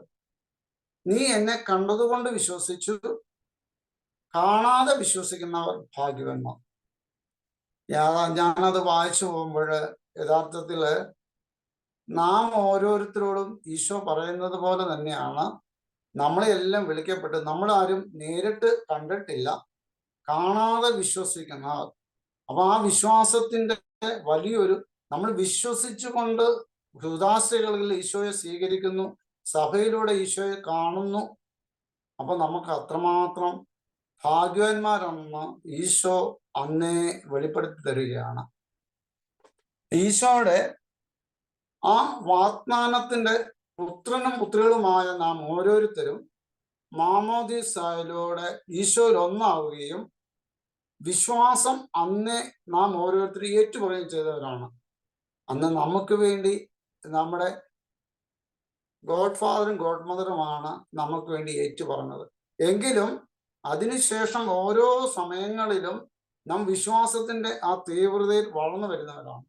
നീ എന്നെ കണ്ടതുകൊണ്ട് വിശ്വസിച്ചു, കാണാതെ വിശ്വസിക്കുന്നവർ ഭാഗ്യവാന്മാർ. ഞാനത് വായിച്ചു പോകുമ്പോൾ യഥാർത്ഥത്തില് നാം ഓരോരുത്തരോടും ഈശോ പറയുന്നത് പോലെ തന്നെയാണ് നമ്മളെല്ലാം വിളിക്കപ്പെട്ട്, നമ്മളാരും നേരിട്ട് കണ്ടിട്ടില്ല, കാണാതെ വിശ്വസിക്കുന്നവർ. അപ്പൊ ആ വിശ്വാസത്തിന്റെ വലിയൊരു, നമ്മൾ വിശ്വസിച്ചുകൊണ്ട് ഹൃദാശകളിൽ ഈശോയെ സ്വീകരിക്കുന്നു, സഭയിലൂടെ ഈശോയെ കാണുന്നു. അപ്പൊ നമുക്ക് അത്രമാത്രം ഭാഗ്യവാന്മാരെന്ന് ഈശോ അന്നേ വെളിപ്പെടുത്തി തരികയാണ്. ഈശോയുടെ ആ വാഗ്ദാനത്തിന്റെ പുത്രനും പുത്രികളുമായ നാം ഓരോരുത്തരും മാമോദീസായിലൂടെ ഈശോയിൽ ഒന്നാവുകയും വിശ്വാസം അന്നേ നാം ഓരോരുത്തരും ഏറ്റുപറയുകയും ചെയ്തവരാണ്. അന്ന് നമുക്ക് വേണ്ടി നമ്മുടെ ഗോഡ് ഫാദറും ഗോഡ് മദറുമാണ് നമുക്ക് വേണ്ടി ഏറ്റുപറഞ്ഞത്. എങ്കിലും അതിനുശേഷം ഓരോ സമയങ്ങളിലും നാം വിശ്വാസത്തിന്റെ ആ തീവ്രതയിൽ വളർന്നു വരുന്നവരാണ്.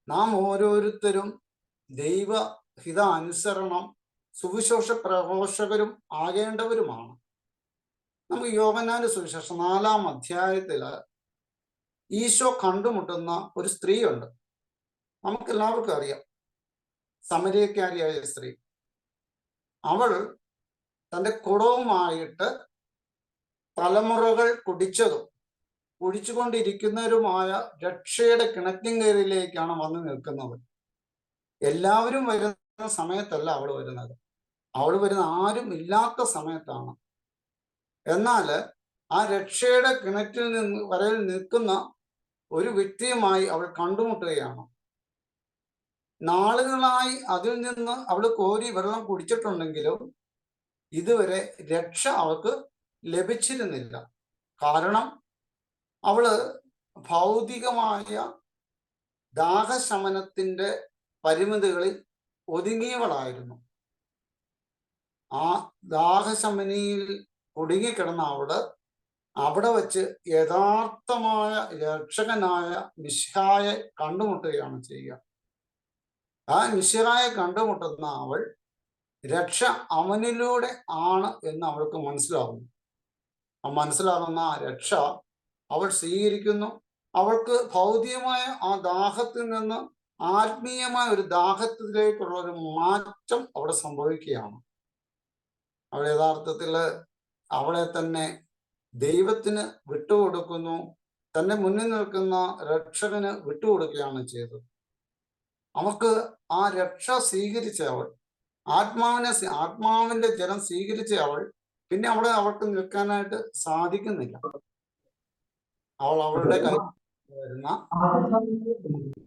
നാം ഓരോരുത്തരും ദൈവഹിത അനുസരണം സുവിശേഷ പ്രഘോഷകരും ആകേണ്ടവരുമാണ്. നമുക്ക് യോഹന്നാന്റെ സുവിശേഷം 4-ാം അധ്യായത്തില് ഈശോ കണ്ടുമുട്ടുന്ന ഒരു സ്ത്രീയുണ്ട്. നമുക്കെല്ലാവർക്കും അറിയാം, സമരിയക്കാരിയായ സ്ത്രീ. അവൾ തൻ്റെ കുടവുമായിട്ട് തലമുറകൾ കുടിച്ചുകൊണ്ടിരിക്കുന്നവരുമായ രക്ഷയുടെ കിണറ്റിൻകരയിലേക്കാണ് വന്ന് നിൽക്കുന്നത്. എല്ലാവരും വരുന്ന സമയത്തല്ല അവൾ വരുന്നത്, അവൾ വരുന്ന ആരും ഇല്ലാത്ത സമയത്താണ്. എന്നാൽ ആ രക്ഷയുടെ കിണറ്റിൽ വരയിൽ നിൽക്കുന്ന ഒരു വ്യക്തിയുമായി അവൾ കണ്ടുമുട്ടുകയാണ്. നാളുകളായി അതിൽ നിന്ന് അവൾ കോരി വെള്ളം കുടിച്ചിട്ടുണ്ടെങ്കിലും ഇതുവരെ രക്ഷ അവൾക്ക് ലഭിച്ചിരുന്നില്ല. കാരണം അവള് ഭൗതികമായ ദാഹശമനത്തിന്റെ പരിമിതികളിൽ ഒതുങ്ങിയവളായിരുന്നു. ആ ദാഹശമനിയിൽ കുടുങ്ങിക്കിടന്ന അവിടെ വച്ച് യഥാർത്ഥമായ രക്ഷകനായ മിശിഹായെ കണ്ടുമുട്ടുകയാണ് ചെയ്യുക. ആ മിശിഹായെ കണ്ടുമുട്ടുന്ന അവൾ രക്ഷ അവനിലൂടെ ആണ് എന്ന് അവൾക്ക് മനസ്സിലാകുന്നു. ആ മനസ്സിലാകുന്ന ആ രക്ഷ അവൾ സ്വീകരിക്കുന്നു. അവൾക്ക് ഭൗതികമായ ആ ദാഹത്തിൽ നിന്ന് ആത്മീയമായ ഒരു ദാഹത്തിലേക്കുള്ള ഒരു മാറ്റം അവിടെ സംഭവിക്കുകയാണ്. അവൾ യഥാർത്ഥത്തിൽ അവളെ തന്നെ ദൈവത്തിന് വിട്ടുകൊടുക്കുന്നു. തന്റെ മുന്നിൽ നിൽക്കുന്ന രക്ഷകന് വിട്ടുകൊടുക്കുകയാണ് ചെയ്തത്. അവൾക്ക് ആ രക്ഷ സ്വീകരിച്ച അവൾ, ആത്മാവിന്റെ ജലം സ്വീകരിച്ച അവൾ, പിന്നെ അവൾക്ക് നിൽക്കാനായിട്ട് സാധിക്കുന്നില്ല. അവൾ അവളുടെ കയ്യിൽ വരുന്ന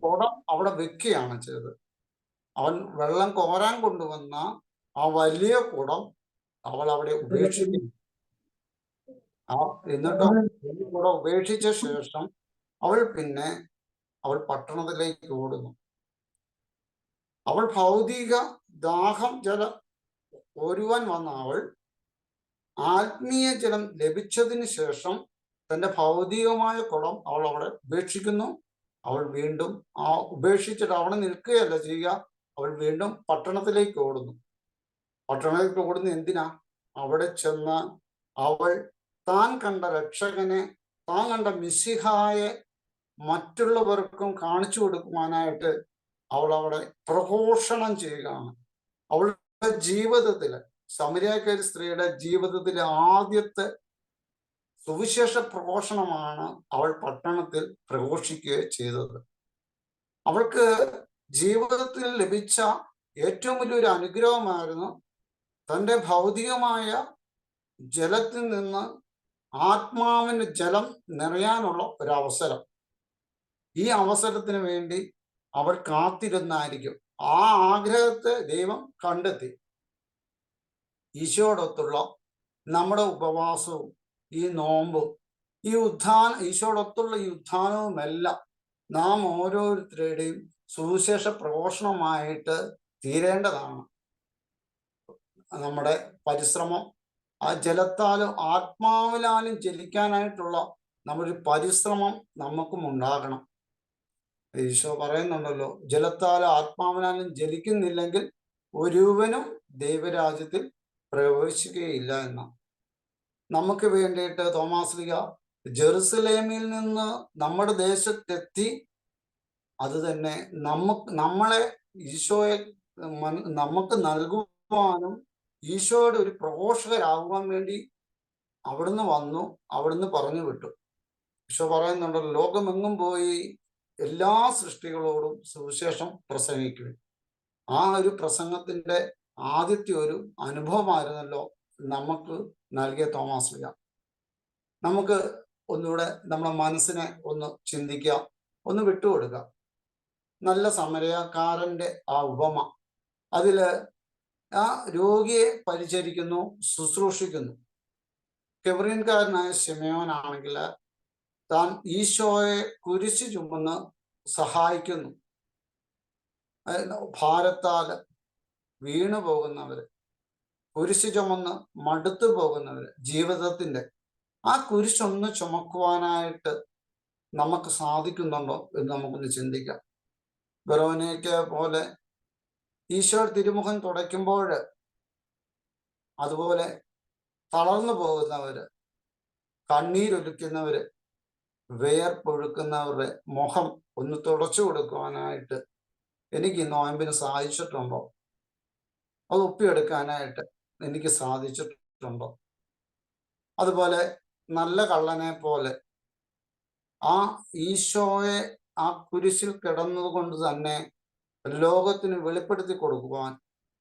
കുടം അവിടെ വെക്കുകയാണ് ചെയ്തത്. അവൻ വെള്ളം കോരാൻ കൊണ്ടുവന്ന ആ വലിയ കുടം അവൾ അവിടെ ഉപേക്ഷിക്കുന്നു. എന്നിട്ടോ കുടം ഉപേക്ഷിച്ച ശേഷം അവൾ പട്ടണത്തിലേക്ക് ഓടുന്നു. അവൾ ഭൗതിക ദാഹം ജലം ഒരുവാൻ വന്ന അവൾ ആത്മീയ ജലം ലഭിച്ചതിന് ശേഷം തന്റെ ഭൗതികമായ കുടം അവൾ അവിടെ ഉപേക്ഷിക്കുന്നു. അവൾ വീണ്ടും ഉപേക്ഷിച്ചിട്ട് അവിടെ നിൽക്കുകയല്ല ചെയ്യുക, അവൾ വീണ്ടും പട്ടണത്തിലേക്ക് ഓടുന്നു. പട്ടണത്തിലേക്ക് ഓടുന്ന എന്തിനാ? അവിടെ ചെന്ന് അവൾ താൻ കണ്ട രക്ഷകനെ, താൻ കണ്ട മിശിഹായെ മറ്റുള്ളവർക്കും കാണിച്ചു കൊടുക്കുവാനായിട്ട് അവൾ അവിടെ പ്രഘോഷണം ചെയ്യുകയാണ്. അവളുടെ ജീവിതത്തില്, സമരിയാക്കാരി സ്ത്രീയുടെ ജീവിതത്തിലെ ആദ്യത്തെ സുവിശേഷ പ്രഘോഷണമാണ് അവൾ പട്ടണത്തിൽ പ്രഘോഷിക്കുക ചെയ്തത്. അവൾക്ക് ജീവിതത്തിൽ ലഭിച്ച ഏറ്റവും വലിയൊരു അനുഗ്രഹമായിരുന്നു തൻ്റെ ഭൗതികമായ ജലത്തിൽ നിന്ന് ആത്മാവിന് ജലം നിറയാനുള്ള ഒരവസരം. ഈ അവസരത്തിന് വേണ്ടി അവൾ കാത്തിരുന്നായിരിക്കും. ആ ആഗ്രഹത്തെ ദൈവം കണ്ടെത്തി. ഈശോയോടൊത്തുള്ള നമ്മുടെ ഉപവാസവും ഈ നോമ്പും ഈശോയോടൊത്തുള്ള ഈ ഉത്ഥാനവുമെല്ലാം നാം ഓരോരുത്തരുടെയും സുവിശേഷ പ്രഘോഷണമായിട്ട് തീരേണ്ടതാണ്. നമ്മുടെ പരിശ്രമം ആ ജലത്താലും ആത്മാവിലാലും ജലിക്കാനായിട്ടുള്ള നമ്മുടെ പരിശ്രമം നമുക്കും ഉണ്ടാകണം. ഈശോ പറയുന്നുണ്ടല്ലോ, ജലത്താലും ആത്മാവിനാലും ജലിക്കുന്നില്ലെങ്കിൽ ഒരുവനും ദൈവരാജ്യത്തിൽ പ്രവേശിക്കുകയില്ല എന്ന. നമുക്ക് വേണ്ടിയിട്ട് തോമാശ്ലീഹ ജെറുസലേമിൽ നിന്ന് നമ്മുടെ ദേശത്തെത്തി. അത് തന്നെ നമ്മളെ ഈശോയെ നമുക്ക് നൽകുവാനും ഈശോയുടെ ഒരു പ്രഘോഷകരാകുവാൻ വേണ്ടി അവിടുന്ന് വന്നു, അവിടുന്ന് പറഞ്ഞു വിട്ടു. ഈശോ പറയുന്നുണ്ടല്ലോ, ലോകമെങ്ങും പോയി എല്ലാ സൃഷ്ടികളോടും സുവിശേഷം പ്രസംഗിക്കുക. ആ ഒരു പ്രസംഗത്തിന്റെ ആദ്യത്തെ ഒരു അനുഭവമായിരുന്നല്ലോ നമുക്ക് നൽകിയ തോമാശ്ലീഹ. നമുക്ക് ഒന്നുകൂടെ നമ്മുടെ മനസ്സിനെ ഒന്ന് ചിന്തിക്കുക, ഒന്ന് വിട്ടുകൊടുക്കുക. നല്ല സമരക്കാരന്റെ ആ ഉപമ, അതില് ആ രോഗിയെ പരിചരിക്കുന്നു, ശുശ്രൂഷിക്കുന്നു. കെബ്രീൻകാരനായ ശിമയോനാണെങ്കിൽ താൻ ഈശോയെ കുരിശ് ചുമന്ന് സഹായിക്കുന്നു. ഭാരത്താൽ വീണു പോകുന്നവര്, കുരിശ് ചുമന്ന് മടുത്തു പോകുന്നവര്, ജീവിതത്തിന്റെ ആ കുരിശൊന്ന് ചുമക്കുവാനായിട്ട് നമുക്ക് സാധിക്കുന്നുണ്ടോ എന്ന് നമുക്കൊന്ന് ചിന്തിക്കാം. വെറോനയ്ക്ക് പോലെ ഈശോ തിരുമുഖം തുടയ്ക്കുമ്പോൾ അതുപോലെ തളർന്നു പോകുന്നവര്, കണ്ണീരൊലിക്കുന്നവര്, വേർപ്പൊഴുക്കുന്നവരുടെ മുഖം ഒന്ന് തുടച്ചു കൊടുക്കുവാനായിട്ട് എനിക്ക് ഈ നോയമ്പിന് സാധിച്ചിട്ടുണ്ടോ? അത് ഒപ്പിയെടുക്കാനായിട്ട് എനിക്ക് സാധിച്ചിട്ടുണ്ടോ? അതുപോലെ നല്ല കള്ളനെ പോലെ ആ ഈശോയെ ആ കുരിശിൽ കിടന്നതുകൊണ്ട് തന്നെ ലോകത്തിന് വെളിപ്പെടുത്തി കൊടുക്കുവാൻ,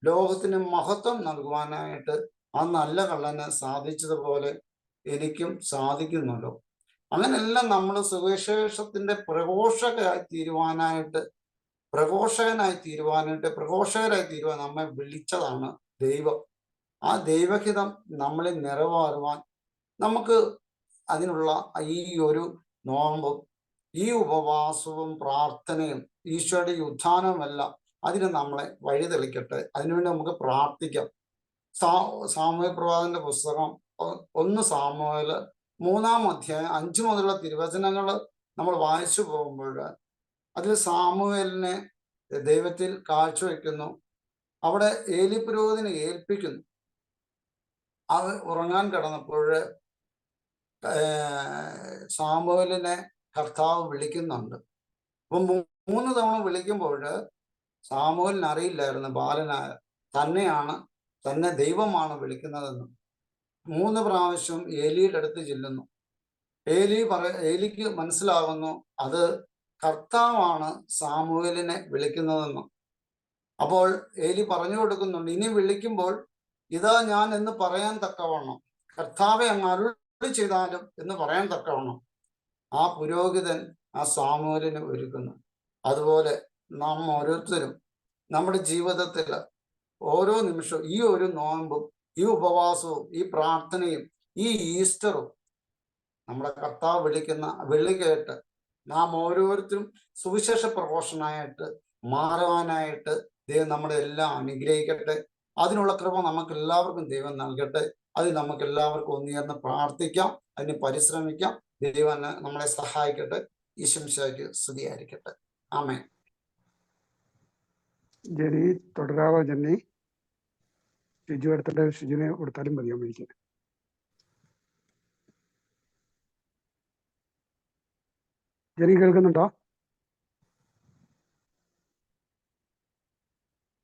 ലോകത്തിന് മഹത്വം നൽകുവാനായിട്ട് ആ നല്ല കള്ളന് സാധിച്ചതുപോലെ എനിക്കും സാധിക്കുന്നുണ്ടോ? അങ്ങനെല്ലാം നമ്മൾ സുവിശേഷത്തിന്റെ പ്രഘോഷകരായി തീരുവാൻ നമ്മെ വിളിച്ചതാണ് ദൈവം. ആ ദൈവഹിതം നമ്മളിൽ നിറവേറുവാൻ നമുക്ക് അതിനുള്ള ഈ ഒരു നോമ്പും ഈ ഉപവാസവും പ്രാർത്ഥനയും ഈശോയുടെ ഉത്ഥാനവുമെല്ലാം അതിന് നമ്മളെ വഴിതെളിക്കട്ടെ. അതിനുവേണ്ടി നമുക്ക് പ്രാർത്ഥിക്കാം. സാമൂഹ്യ പ്രവാചകന്റെ പുസ്തകം 1 സാമുവേൽ 3-ാം അധ്യായം 5 മുതലുള്ള തിരുവചനങ്ങൾ നമ്മൾ വായിച്ചു പോകുമ്പോൾ അതിൽ സാമുവേലിനെ ദൈവത്തിൽ കാഴ്ചവെക്കുന്നു. അവിടെ ഏലി പുരോഹിതനെ ഏൽപ്പിക്കുന്നു. അത് ഉറങ്ങാൻ കിടന്നപ്പോൾ സാമുവേലിനെ കർത്താവ് വിളിക്കുന്നുണ്ട്. അപ്പൊ 3 തവണ വിളിക്കുമ്പോൾ സാമുവേലിന് അറിയില്ലായിരുന്നു ബാലനായ തന്നെ ദൈവമാണ് വിളിക്കുന്നതെന്ന്. 3 പ്രാവശ്യം ഏലിയുടെ അടുത്ത് ചെല്ലുന്നു. ഏലിക്ക് മനസ്സിലാകുന്നു അത് കർത്താവാണ് സാമുവേലിനെ വിളിക്കുന്നതെന്ന്. അപ്പോൾ ഏലി പറഞ്ഞു കൊടുക്കുന്നുണ്ട്, ഇനി വിളിക്കുമ്പോൾ ഇതാ ഞാൻ എന്ന് പറയാൻ തക്കവണ്ണം, കർത്താവെ അങ്ങ് അരുളി ചെയ്താലും എന്ന് പറയാൻ തക്കവണ്ണം ആ പുരോഹിതൻ ആ സാമുവേലിനെ ഒരുക്കുന്നു. അതുപോലെ നാം ഓരോരുത്തരും നമ്മുടെ ജീവിതത്തിൽ ഓരോ നിമിഷവും ഈ ഒരു നോമ്പും ഈ ഉപവാസവും ഈ പ്രാർത്ഥനയും ഈ ഈസ്റ്ററും നമ്മുടെ കർത്താവ് വിളി കേട്ട് നാം ഓരോരുത്തരും സുവിശേഷ പ്രഘോഷനായിട്ട് മാറുവാനായിട്ട് ദൈവം നമ്മളെ എല്ലാം അനുഗ്രഹിക്കട്ടെ. അതിനുള്ള കൃപ നമുക്ക് എല്ലാവർക്കും ദൈവം നൽകട്ടെ. അത് നമുക്ക് എല്ലാവർക്കും ഒന്നുചേർന്ന് പ്രാർത്ഥിക്കാം, അതിന് പരിശ്രമിക്കാം. ദൈവം നമ്മളെ സഹായിക്കട്ടെ. ഈശംശയ്ക്ക് സ്തുതിയായിരിക്കട്ടെ. ആമേൻ. ജെനി തുടരാവോ? ജെന്നി ഷിജു എടുത്തിട്ട് ഷിജുവിനെ കൊടുത്താലും മതിയോ? എനിക്ക് ജെനി കേൾക്കുന്നുണ്ടോ?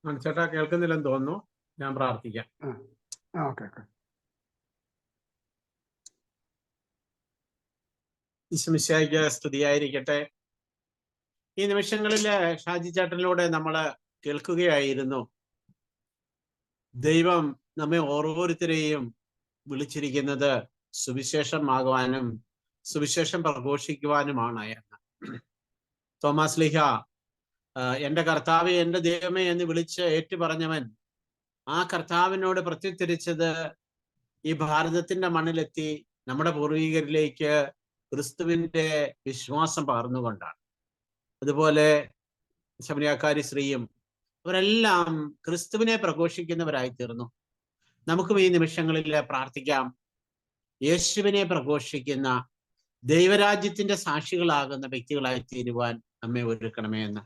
ചേട്ടാ കേൾക്കുന്നില്ലെന്ന് തോന്നുന്നു. ഞാൻ പ്രാർത്ഥിക്കാം. ഓക്കെ. ഈശോമിശിഹായ്ക്ക് സ്തുതിയായിരിക്കട്ടെ. ഈ നിമിഷങ്ങളില് ഷാജി ചേട്ടനിലൂടെ നമ്മൾ കേൾക്കുകയായിരുന്നു, ദൈവം നമ്മെ ഓരോരുത്തരെയും വിളിച്ചിരിക്കുന്നത് സുവിശേഷമാകുവാനും സുവിശേഷം പ്രഘോഷിക്കുവാനുമാണ് എന്ന്. തോമാസ് ലീഹ എന്റെ കർത്താവേ എന്റെ ദൈവമേ എന്ന് വിളിച്ച് ഏറ്റുപറഞ്ഞവൻ ആ കർത്താവിനോട് പ്രത്യുത്തരിച്ചത് ഈ ഭാരതത്തിന്റെ മണ്ണിലെത്തി നമ്മുടെ പൂർവികരിലേക്ക് ക്രിസ്തുവിന്റെ വിശ്വാസം പകർന്നുകൊണ്ടാണ്. അതുപോലെ ശമരിയാക്കാരി സ്ത്രീയും അവരെല്ലാം ക്രിസ്തുവിനെ പ്രഘോഷിക്കുന്നവരായി തീർന്നു. നമുക്കും ഈ നിമിഷങ്ങളിൽ പ്രാർത്ഥിക്കാം, യേശുവിനെ പ്രഘോഷിക്കുന്ന ദൈവരാജ്യത്തിന്റെ സാക്ഷികളാകുന്ന വ്യക്തികളായി തീരുവാൻ നമ്മെ ഒരുക്കണമേ എന്ന്.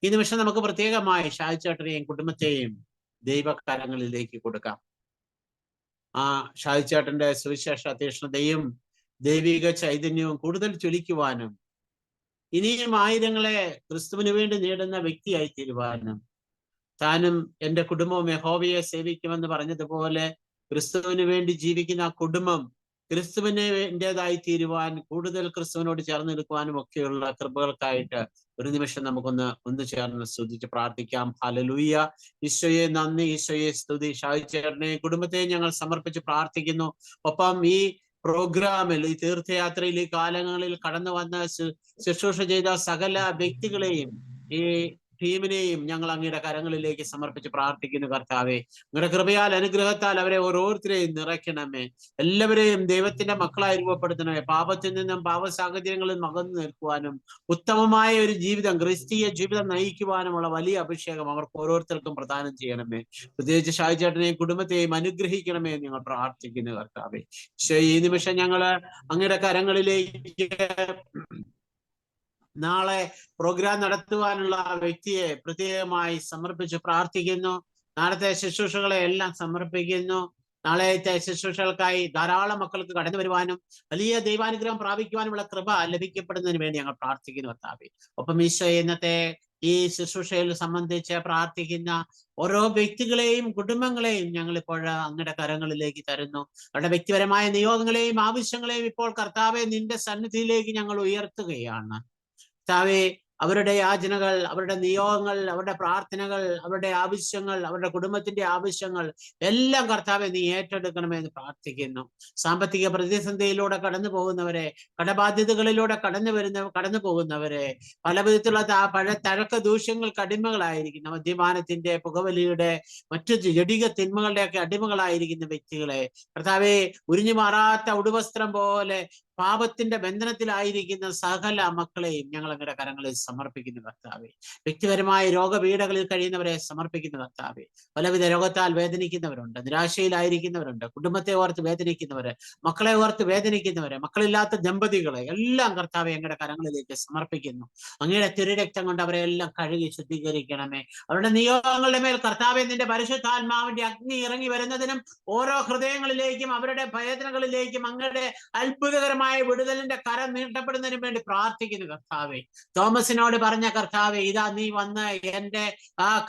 ഈ നിമിഷം നമുക്ക് പ്രത്യേകമായി ഷാജിച്ചേട്ടനെയും കുടുംബത്തെയും ദൈവകരങ്ങളിലേക്ക് കൊടുക്കാം. ആ ഷാജിച്ചേട്ടന്റെ സുവിശേഷ തീക്ഷ്ണതയും ദൈവിക ചൈതന്യവും കൂടുതൽ ജ്വലിക്കുവാനും ഇനിയും ആയിരങ്ങളെ ക്രിസ്തുവിന് വേണ്ടി നേടുന്ന വ്യക്തിയായി തീരുവാനും താനും എൻ്റെ കുടുംബവും യഹോവയെ സേവിക്കുമെന്ന് പറഞ്ഞതുപോലെ ക്രിസ്തുവിന് വേണ്ടി ജീവിക്കുന്ന ആ കുടുംബം ക്രിസ്തുവിൻ്റെതായി തീരുവാൻ, കൂടുതൽ ക്രിസ്തുവിനോട് ചേർന്ന് നിൽക്കുവാനും ഒക്കെയുള്ള കൃപകൾക്കായിട്ട് ഒരു നിമിഷം ഒന്ന് ചേർന്ന് സ്തുതിച്ച് പ്രാർത്ഥിക്കാം. ഹല്ലേലൂയ. ഈശോയെ നന്ദി, ഈശോയെ സ്തുതി. ഷാജിച്ചേട്ടനെ കുടുംബത്തെ ഞങ്ങൾ സമർപ്പിച്ച് പ്രാർത്ഥിക്കുന്നു. ഒപ്പം ഈ പ്രോഗ്രാമിൽ, ഈ തീർത്ഥയാത്രയിൽ, ഈ കാലങ്ങളിൽ കടന്നു വന്ന് ശുശ്രൂഷ ചെയ്ത സകല വ്യക്തികളെയും ഈ ടീമിനെയും ഞങ്ങൾ അങ്ങയുടെ കരങ്ങളിലേക്ക് സമർപ്പിച്ച് പ്രാർത്ഥിക്കുന്നു. കർത്താവെ, അങ്ങയുടെ കൃപയാൽ അനുഗ്രഹത്താൽ അവരെ ഓരോരുത്തരെയും നിറയ്ക്കണമേ. എല്ലാവരെയും ദൈവത്തിന്റെ മക്കളായി രൂപപ്പെടുത്തണമേ. പാപത്തിൽ നിന്നും പാപ സാഹചര്യങ്ങളിൽ അകന്നു നിൽക്കുവാനും ഉത്തമമായ ഒരു ജീവിതം, ക്രിസ്തീയ ജീവിതം നയിക്കുവാനുമുള്ള വലിയ അഭിഷേകം അവർക്ക് ഓരോരുത്തർക്കും പ്രദാനം ചെയ്യണമേ. പ്രത്യേകിച്ച് ഷാജിച്ചേട്ടനെയും കുടുംബത്തെയും അനുഗ്രഹിക്കണമേ എന്ന് ഞങ്ങൾ പ്രാർത്ഥിക്കുന്നു. കർത്താവെ, ഈ നിമിഷം ഞങ്ങള് അങ്ങയുടെ കരങ്ങളിലേക്ക് നാളെ പ്രോഗ്രാം നടത്തുവാനുള്ള വ്യക്തിയെ പ്രത്യേകമായി സമർപ്പിച്ച് പ്രാർത്ഥിക്കുന്നു. നാളത്തെ ശുശ്രൂഷകളെ എല്ലാം സമർപ്പിക്കുന്നു. നാളത്തെ ശുശ്രൂഷകൾക്കായി ധാരാളം മക്കൾക്ക് കടന്നു വരുവാനും വലിയ ദൈവാനുഗ്രഹം പ്രാപിക്കുവാനുമുള്ള കൃപ ലഭിക്കപ്പെടുന്നതിന് വേണ്ടി ഞങ്ങൾ പ്രാർത്ഥിക്കുന്നു. കർത്താവേ, ഒപ്പം ഈശോ ഇന്നത്തെ ഈ ശുശ്രൂഷയിൽ സംബന്ധിച്ച് പ്രാർത്ഥിക്കുന്ന ഓരോ വ്യക്തികളെയും കുടുംബങ്ങളെയും ഞങ്ങൾ ഇപ്പോൾ അങ്ങയുടെ കരങ്ങളിലേക്ക് തരുന്നു. അവരുടെ വ്യക്തിപരമായ നിയോഗങ്ങളെയും ആവശ്യങ്ങളെയും ഇപ്പോൾ കർത്താവെ നിന്റെ സന്നിധിയിലേക്ക് ഞങ്ങൾ ഉയർത്തുകയാണ്. കർത്താവേ, അവരുടെ യാചനകൾ, അവരുടെ നിയോഗങ്ങൾ, അവരുടെ പ്രാർത്ഥനകൾ, അവരുടെ ആവശ്യങ്ങൾ, അവരുടെ കുടുംബത്തിന്റെ ആവശ്യങ്ങൾ എല്ലാം കർത്താവെ നീ ഏറ്റെടുക്കണമെന്ന് പ്രാർത്ഥിക്കുന്നു. സാമ്പത്തിക പ്രതിസന്ധിയിലൂടെ കടന്നു പോകുന്നവരെ, കടബാധ്യതകളിലൂടെ കടന്നു പോകുന്നവരെ, പല വിധത്തിലുള്ള തഴക്ക ദൂഷ്യങ്ങൾക്ക് അടിമകളായിരിക്കുന്ന, മദ്യപാനത്തിന്റെ, പുകവലിയുടെ, മറ്റു ജഡിക തിന്മകളുടെയൊക്കെ അടിമകളായിരിക്കുന്ന വ്യക്തികളെ കർത്താവെ, ഉരിഞ്ഞു മാറാത്ത ഉടുവസ്ത്രം പോലെ പാപത്തിന്റെ ബന്ധനത്തിലായിരിക്കുന്ന സകല മക്കളെയും ഞങ്ങൾ അങ്ങയുടെ കരങ്ങളിൽ സമർപ്പിക്കുന്നു കർത്താവെ. വ്യക്തിപരമായ രോഗപീഠകളിൽ കഴിയുന്നവരെ സമർപ്പിക്കുന്നു കർത്താവെ. പലവിധ രോഗത്താൽ വേദനിക്കുന്നവരുണ്ട്, നിരാശയിലായിരിക്കുന്നവരുണ്ട്, കുടുംബത്തെ ഓർത്ത് വേദനിക്കുന്നവര്, മക്കളെ ഓർത്ത് വേദനിക്കുന്നവര്, മക്കളില്ലാത്ത ദമ്പതികളെ എല്ലാം കർത്താവെ അങ്ങയുടെ കരങ്ങളിലേക്ക് സമർപ്പിക്കുന്നു. അങ്ങയുടെ തിരുരക്തം കൊണ്ട് അവരെ എല്ലാം കഴുകി ശുദ്ധീകരിക്കണമേ. അവരുടെ നിയോഗങ്ങളുടെ മേൽ കർത്താവെ നിന്റെ പരിശുദ്ധാത്മാവിന്റെ അഗ്നി ഇറങ്ങി വരുന്നതിനും ഓരോ ഹൃദയങ്ങളിലേക്കും അവരുടെ വേദനകളിലേക്കും അങ്ങയുടെ അത്ഭുതകരമായ വിടുതലിന്റെ കരം നീട്ടപ്പെടുന്നതിനും വേണ്ടി പ്രാർത്ഥിക്കുന്നു കർത്താവെ. തോമസിനോട് പറഞ്ഞ കർത്താവെ, ഇതാ നീ വന്ന് എന്റെ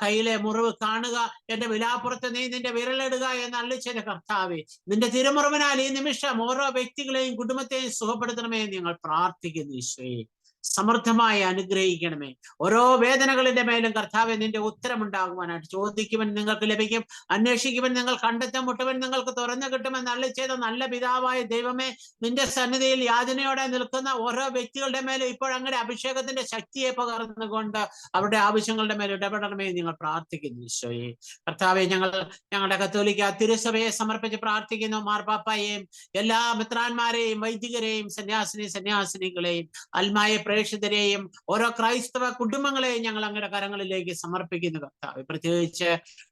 കയ്യിലെ മുറിവ് കാണുക, എന്റെ വിലാപ്പുറത്ത് നീ നിന്റെ വിരലിടുക എന്ന് അരുളിച്ചെയ്ത കർത്താവെ, നിന്റെ തിരുമുറിവിനാൽ ഈ നിമിഷം ഓരോ വ്യക്തികളെയും കുടുംബത്തെയും സുഖപ്പെടുത്തണമേ എന്ന് ഞങ്ങൾ പ്രാർത്ഥിക്കുന്നു ഈശോയെ. സമൃദ്ധമായി അനുഗ്രഹിക്കണമേ. ഓരോ വേദനകളുടെ മേലും കർത്താവെ നിന്റെ ഉത്തരമുണ്ടാകുവാനായിട്ട്. ചോദിക്കുവൻ നിങ്ങൾക്ക് ലഭിക്കും, അന്വേഷിക്കുവൻ നിങ്ങൾ കണ്ടെത്തും, മുട്ടുവൻ നിങ്ങൾക്ക് തുറന്നു കിട്ടുമെന്ന് അരുളിച്ചെയ്ത നല്ല പിതാവായ ദൈവമേ, നിന്റെ സന്നിധിയിൽ യാചനയോടെ നിൽക്കുന്ന ഓരോ വ്യക്തികളുടെ മേലും ഇപ്പോൾ അങ്ങയുടെ അഭിഷേകത്തിന്റെ ശക്തിയെ പകർന്നുകൊണ്ട് അവരുടെ ആവശ്യങ്ങളുടെ മേൽ ഇടപെടണമേ നിങ്ങൾ പ്രാർത്ഥിക്കുന്നു ഈശോയെ. കർത്താവെ, ഞങ്ങളുടെ കത്തോലിക്ക തിരുസഭയെ സമർപ്പിച്ച് പ്രാർത്ഥിക്കുന്നു. മാർപ്പാപ്പയെയും എല്ലാ മിത്രാന്മാരെയും വൈദികരെയും സന്യാസിനികളെയും അൽമായ പ്രേക്ഷിതരെയും ഓരോ ക്രൈസ്തവ കുടുംബങ്ങളെയും ഞങ്ങൾ അങ്ങയുടെ കരങ്ങളിലേക്ക് സമർപ്പിക്കുന്നു കർത്താവെ. പ്രത്യേകിച്ച്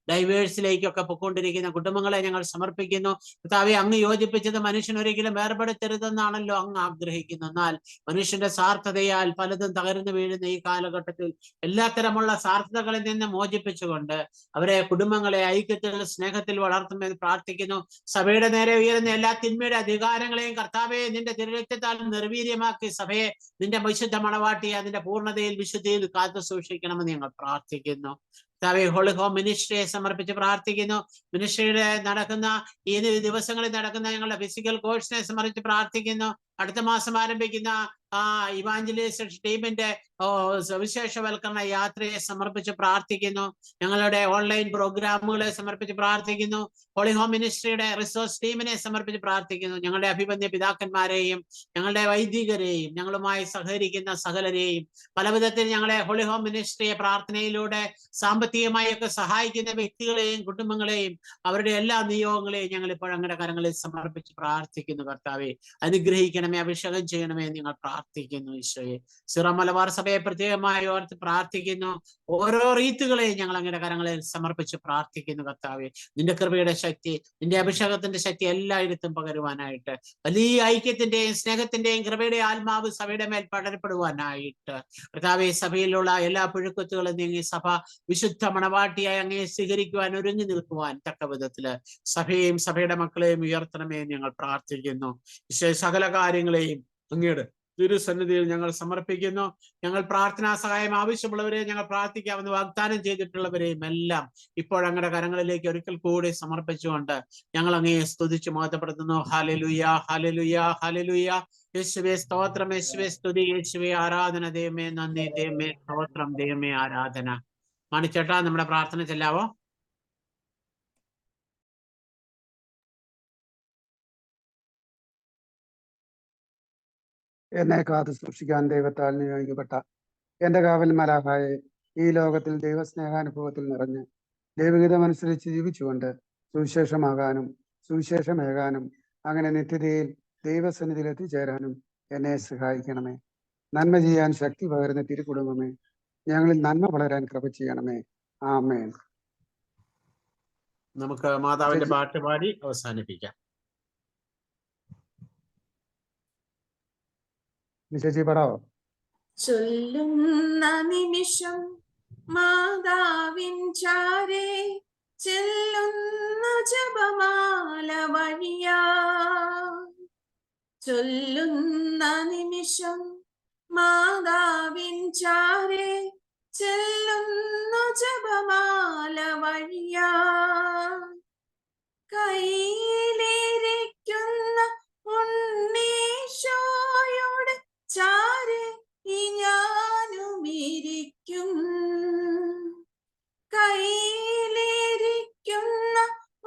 ഡൈവേഴ്സിലേക്കൊക്കെ പൊയ്ക്കൊണ്ടിരിക്കുന്ന കുടുംബങ്ങളെ ഞങ്ങൾ സമർപ്പിക്കുന്നു കർത്താവെ. അങ്ങ് യോജിപ്പിച്ചത് മനുഷ്യൻ ഒരിക്കലും വേർപെടുത്തരുതെന്നാണല്ലോ അങ്ങ് ആഗ്രഹിക്കുന്നു. എന്നാൽ മനുഷ്യന്റെ സ്വാർത്ഥതയാൽ പലതും തകർന്നു വീഴുന്ന ഈ കാലഘട്ടത്തിൽ എല്ലാത്തരമുള്ള സ്വാർത്ഥതകളിൽ നിന്ന് മോചിപ്പിച്ചുകൊണ്ട് അവരെ കുടുംബങ്ങളെ ഐക്യത്തിൽ സ്നേഹത്തിൽ വളർത്തുമെന്ന് പ്രാർത്ഥിക്കുന്നു. സഭയുടെ നേരെ ഉയരുന്ന എല്ലാ തിന്മയുടെ അധികാരങ്ങളെയും കർത്താവെ നിന്റെ തിരുരക്തത്താൽ നിർവീര്യമാക്കി സഭയെ നിന്റെ വിശുദ്ധ മണവാട്ടി അതിന്റെ പൂർണ്ണതയിൽ വിശുദ്ധിയിൽ കാത്തു സൂക്ഷിക്കണമെന്ന് ഞങ്ങൾ പ്രാർത്ഥിക്കുന്നു. ഹോളി ഹോം മിനിസ്ട്രിയെ സമർപ്പിച്ച് പ്രാർത്ഥിക്കുന്നു. മിനിസ്ട്രിയുടെ നടക്കുന്ന ഈ ദിവസങ്ങളിൽ നടക്കുന്ന ഞങ്ങളുടെ ഫിസിക്കൽ കോഴ്സിനെ സമർപ്പിച്ച് പ്രാർത്ഥിക്കുന്നു. അടുത്ത മാസം ആരംഭിക്കുന്ന ഇവാഞ്ചലിസ്റ്റ് ടീമിന്റെ സവിശേഷവൽക്കരണ യാത്രയെ സമർപ്പിച്ച് പ്രാർത്ഥിക്കുന്നു. ഞങ്ങളുടെ ഓൺലൈൻ പ്രോഗ്രാമുകളെ സമർപ്പിച്ച് പ്രാർത്ഥിക്കുന്നു. ഹോളി ഹോം മിനിസ്ട്രിയുടെ റിസോഴ്സ് ടീമിനെ സമർപ്പിച്ച് പ്രാർത്ഥിക്കുന്നു. ഞങ്ങളുടെ അഭിമന്യ പിതാക്കന്മാരെയും ഞങ്ങളുടെ വൈദികരെയും ഞങ്ങളുമായി സഹകരിക്കുന്ന സകലരെയും പലവിധത്തിൽ ഞങ്ങളെ ഹോളി ഹോം മിനിസ്ട്രിയെ പ്രാർത്ഥനയിലൂടെ സാമ്പത്തികമായി ഒക്കെ സഹായിക്കുന്ന വ്യക്തികളെയും കുടുംബങ്ങളെയും അവരുടെ എല്ലാ നിയോഗങ്ങളെയും ഞങ്ങൾ ഇപ്പോൾ അങ്ങയുടെ കരങ്ങളിൽ സമർപ്പിച്ച് പ്രാർത്ഥിക്കുന്നു. കർത്താവെ, അനുഗ്രഹിക്കണമേ, അഭിഷേകം ചെയ്യണമേ എന്ന് ഞങ്ങൾ പ്രാർത്ഥിക്കുന്നു ഈശോയെ. സിറോ മലബാർ സഭയെ പ്രത്യേകമായി ഓർത്ത് പ്രാർത്ഥിക്കുന്നു. ഓരോ റീത്തുകളെയും ഞങ്ങൾ അങ്ങയുടെ കരങ്ങളിൽ സമർപ്പിച്ച് പ്രാർത്ഥിക്കുന്നു കർത്താവെ. നിന്റെ കൃപയുടെ ശക്തി, നിന്റെ അഭിഷേകത്തിന്റെ ശക്തി എല്ലായിടത്തും പകരുവാനായിട്ട്, വലിയ ഐക്യത്തിന്റെയും സ്നേഹത്തിന്റെയും കൃപയുടെ ആത്മാവ് സഭയുടെ മേൽ പടരപ്പെടുവാനായിട്ട് കർത്താവെ, സഭയിലുള്ള എല്ലാ പുഴുക്കുത്തുകളും നീങ്ങി സഭ വിശുദ്ധ മണവാട്ടിയായി അങ്ങയെ സ്വീകരിക്കുവാൻ ഒരുങ്ങി നിൽക്കുവാൻ തക്ക വിധത്തില് സഭയെയും സഭയുടെ മക്കളെയും ഉയർത്തണമേ ഞങ്ങൾ പ്രാർത്ഥിക്കുന്നു. ഈശോ, സകല കാര്യങ്ങളെയും അങ്ങയുടെ തിരുസന്നിധിയിൽ ഞങ്ങൾ സമർപ്പിക്കുന്നു. ഞങ്ങൾ പ്രാർത്ഥനാ സഹായം ആവശ്യമുള്ളവരെ ഞങ്ങൾ പ്രാർത്ഥിക്കാമെന്ന് വാഗ്ദാനം ചെയ്തിട്ടുള്ളവരെയും എല്ലാം ഇപ്പോൾ അങ്ങയുടെ കരങ്ങളിലേക്ക് ഒരിക്കൽ കൂടി സമർപ്പിച്ചുകൊണ്ട് ഞങ്ങൾ അങ്ങയെ സ്തുതിച്ച് മഹത്വപ്പെടുത്തുന്നു. ഹല്ലേലൂയ, ഹല്ലേലൂയ, ഹല്ലേലൂയ. യേശുവേ സ്തോത്രം, യേശുവേ സ്തുതി, യേശുവേ ആരാധന. ദൈവമേ നന്ദി, ദൈവമേ സ്തോത്രം, ദൈവമേ ആരാധന. മണിച്ചേട്ടാ, നമ്മുടെ പ്രാർത്ഥന ചെല്ലാവോ? എന്നെ കാത്തു സൂക്ഷിക്കാൻ ദൈവത്താൽ നിയോഗിക്കപ്പെട്ട എന്റെ കാവൽ മലാഖായെ, ഈ ലോകത്തിൽ ദൈവസ്നേഹാനുഭവത്തിൽ നിറഞ്ഞ് ദൈവഗീതമനുസരിച്ച് ജീവിച്ചുകൊണ്ട് സുവിശേഷമാകാനും സുവിശേഷമേകാനും അങ്ങനെ നിത്യതയിൽ ദൈവസന്നിധിയിൽ എത്തിച്ചേരാനും എന്നെ സഹായിക്കണമേ. നന്മ ചെയ്യാൻ ശക്തി പകരുന്ന തിരുക്കുടുംബമേ, ഞങ്ങളിൽ നന്മ വളരാൻ കൃപ ചെയ്യണമേ. ആമേൻ. നമുക്ക് മാതാവിന്റെ പാട്ട് പാടി അവസാനിപ്പിക്കാം. ചേച്ചി പാടാവോ? ചൊല്ലുന്ന നിമിഷം മാതാവിൻ ചാരേ ചെല്ലുന്ന ജപമാല വഴിയാ. ചൊല്ലുന്ന നിമിഷം മാതാവിൻ ചാരേ ചെല്ലുന്ന ജപമാല വഴിയാ. കയ്യിലിരിക്കുന്ന ഉണ്ണീശോയുടെ ചാരെ ഈ ഞാനും ഇരിക്കും. കയ്യിലിരിക്കുന്ന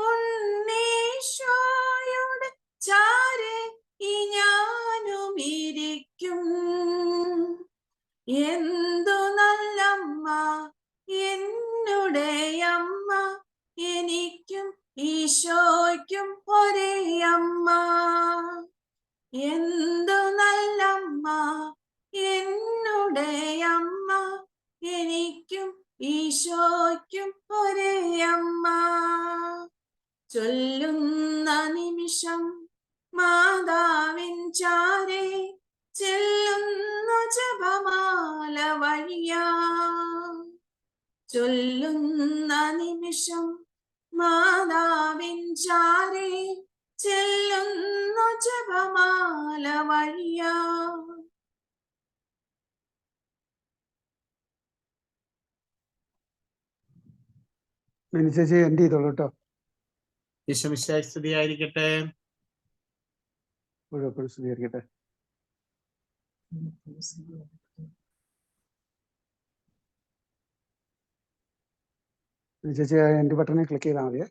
ഉണ്ണീശോയുടെ ചാരെ ഈ ഞാനും ഇരിക്കും. എന്തു നല്ലമ്മ എന്നുടെ അമ്മ, എനിക്കും ഈശോയ്ക്കും ഒരേ അമ്മ. എന്തു അമ്മ, എനിക്കും ഈശോയ്ക്കും ഒരേ അമ്മ. ചൊല്ലുന്ന നിമിഷം മാതാവിൻ ചാരേ ചെല്ലുന്നു ജപമാല വഴിയാ. ചൊല്ലുന്ന നിമിഷം മാതാവിൻ ചാരേ ചെല്ലുന്നു ജപമാല വഴിയാ. മിനി ചേച്ചി എൻഡ് ചെയ്തോളൂ കേട്ടോ. ഈശോമിശിഹായ്ക്ക് സ്തുതിയായിരിക്കട്ടെ. എപ്പോഴും സ്വീകരിക്കട്ടെ. മിനി ചേച്ചി എൻഡ് ബട്ടണിൽ ക്ലിക്ക് ചെയ്താൽ മതിയേ.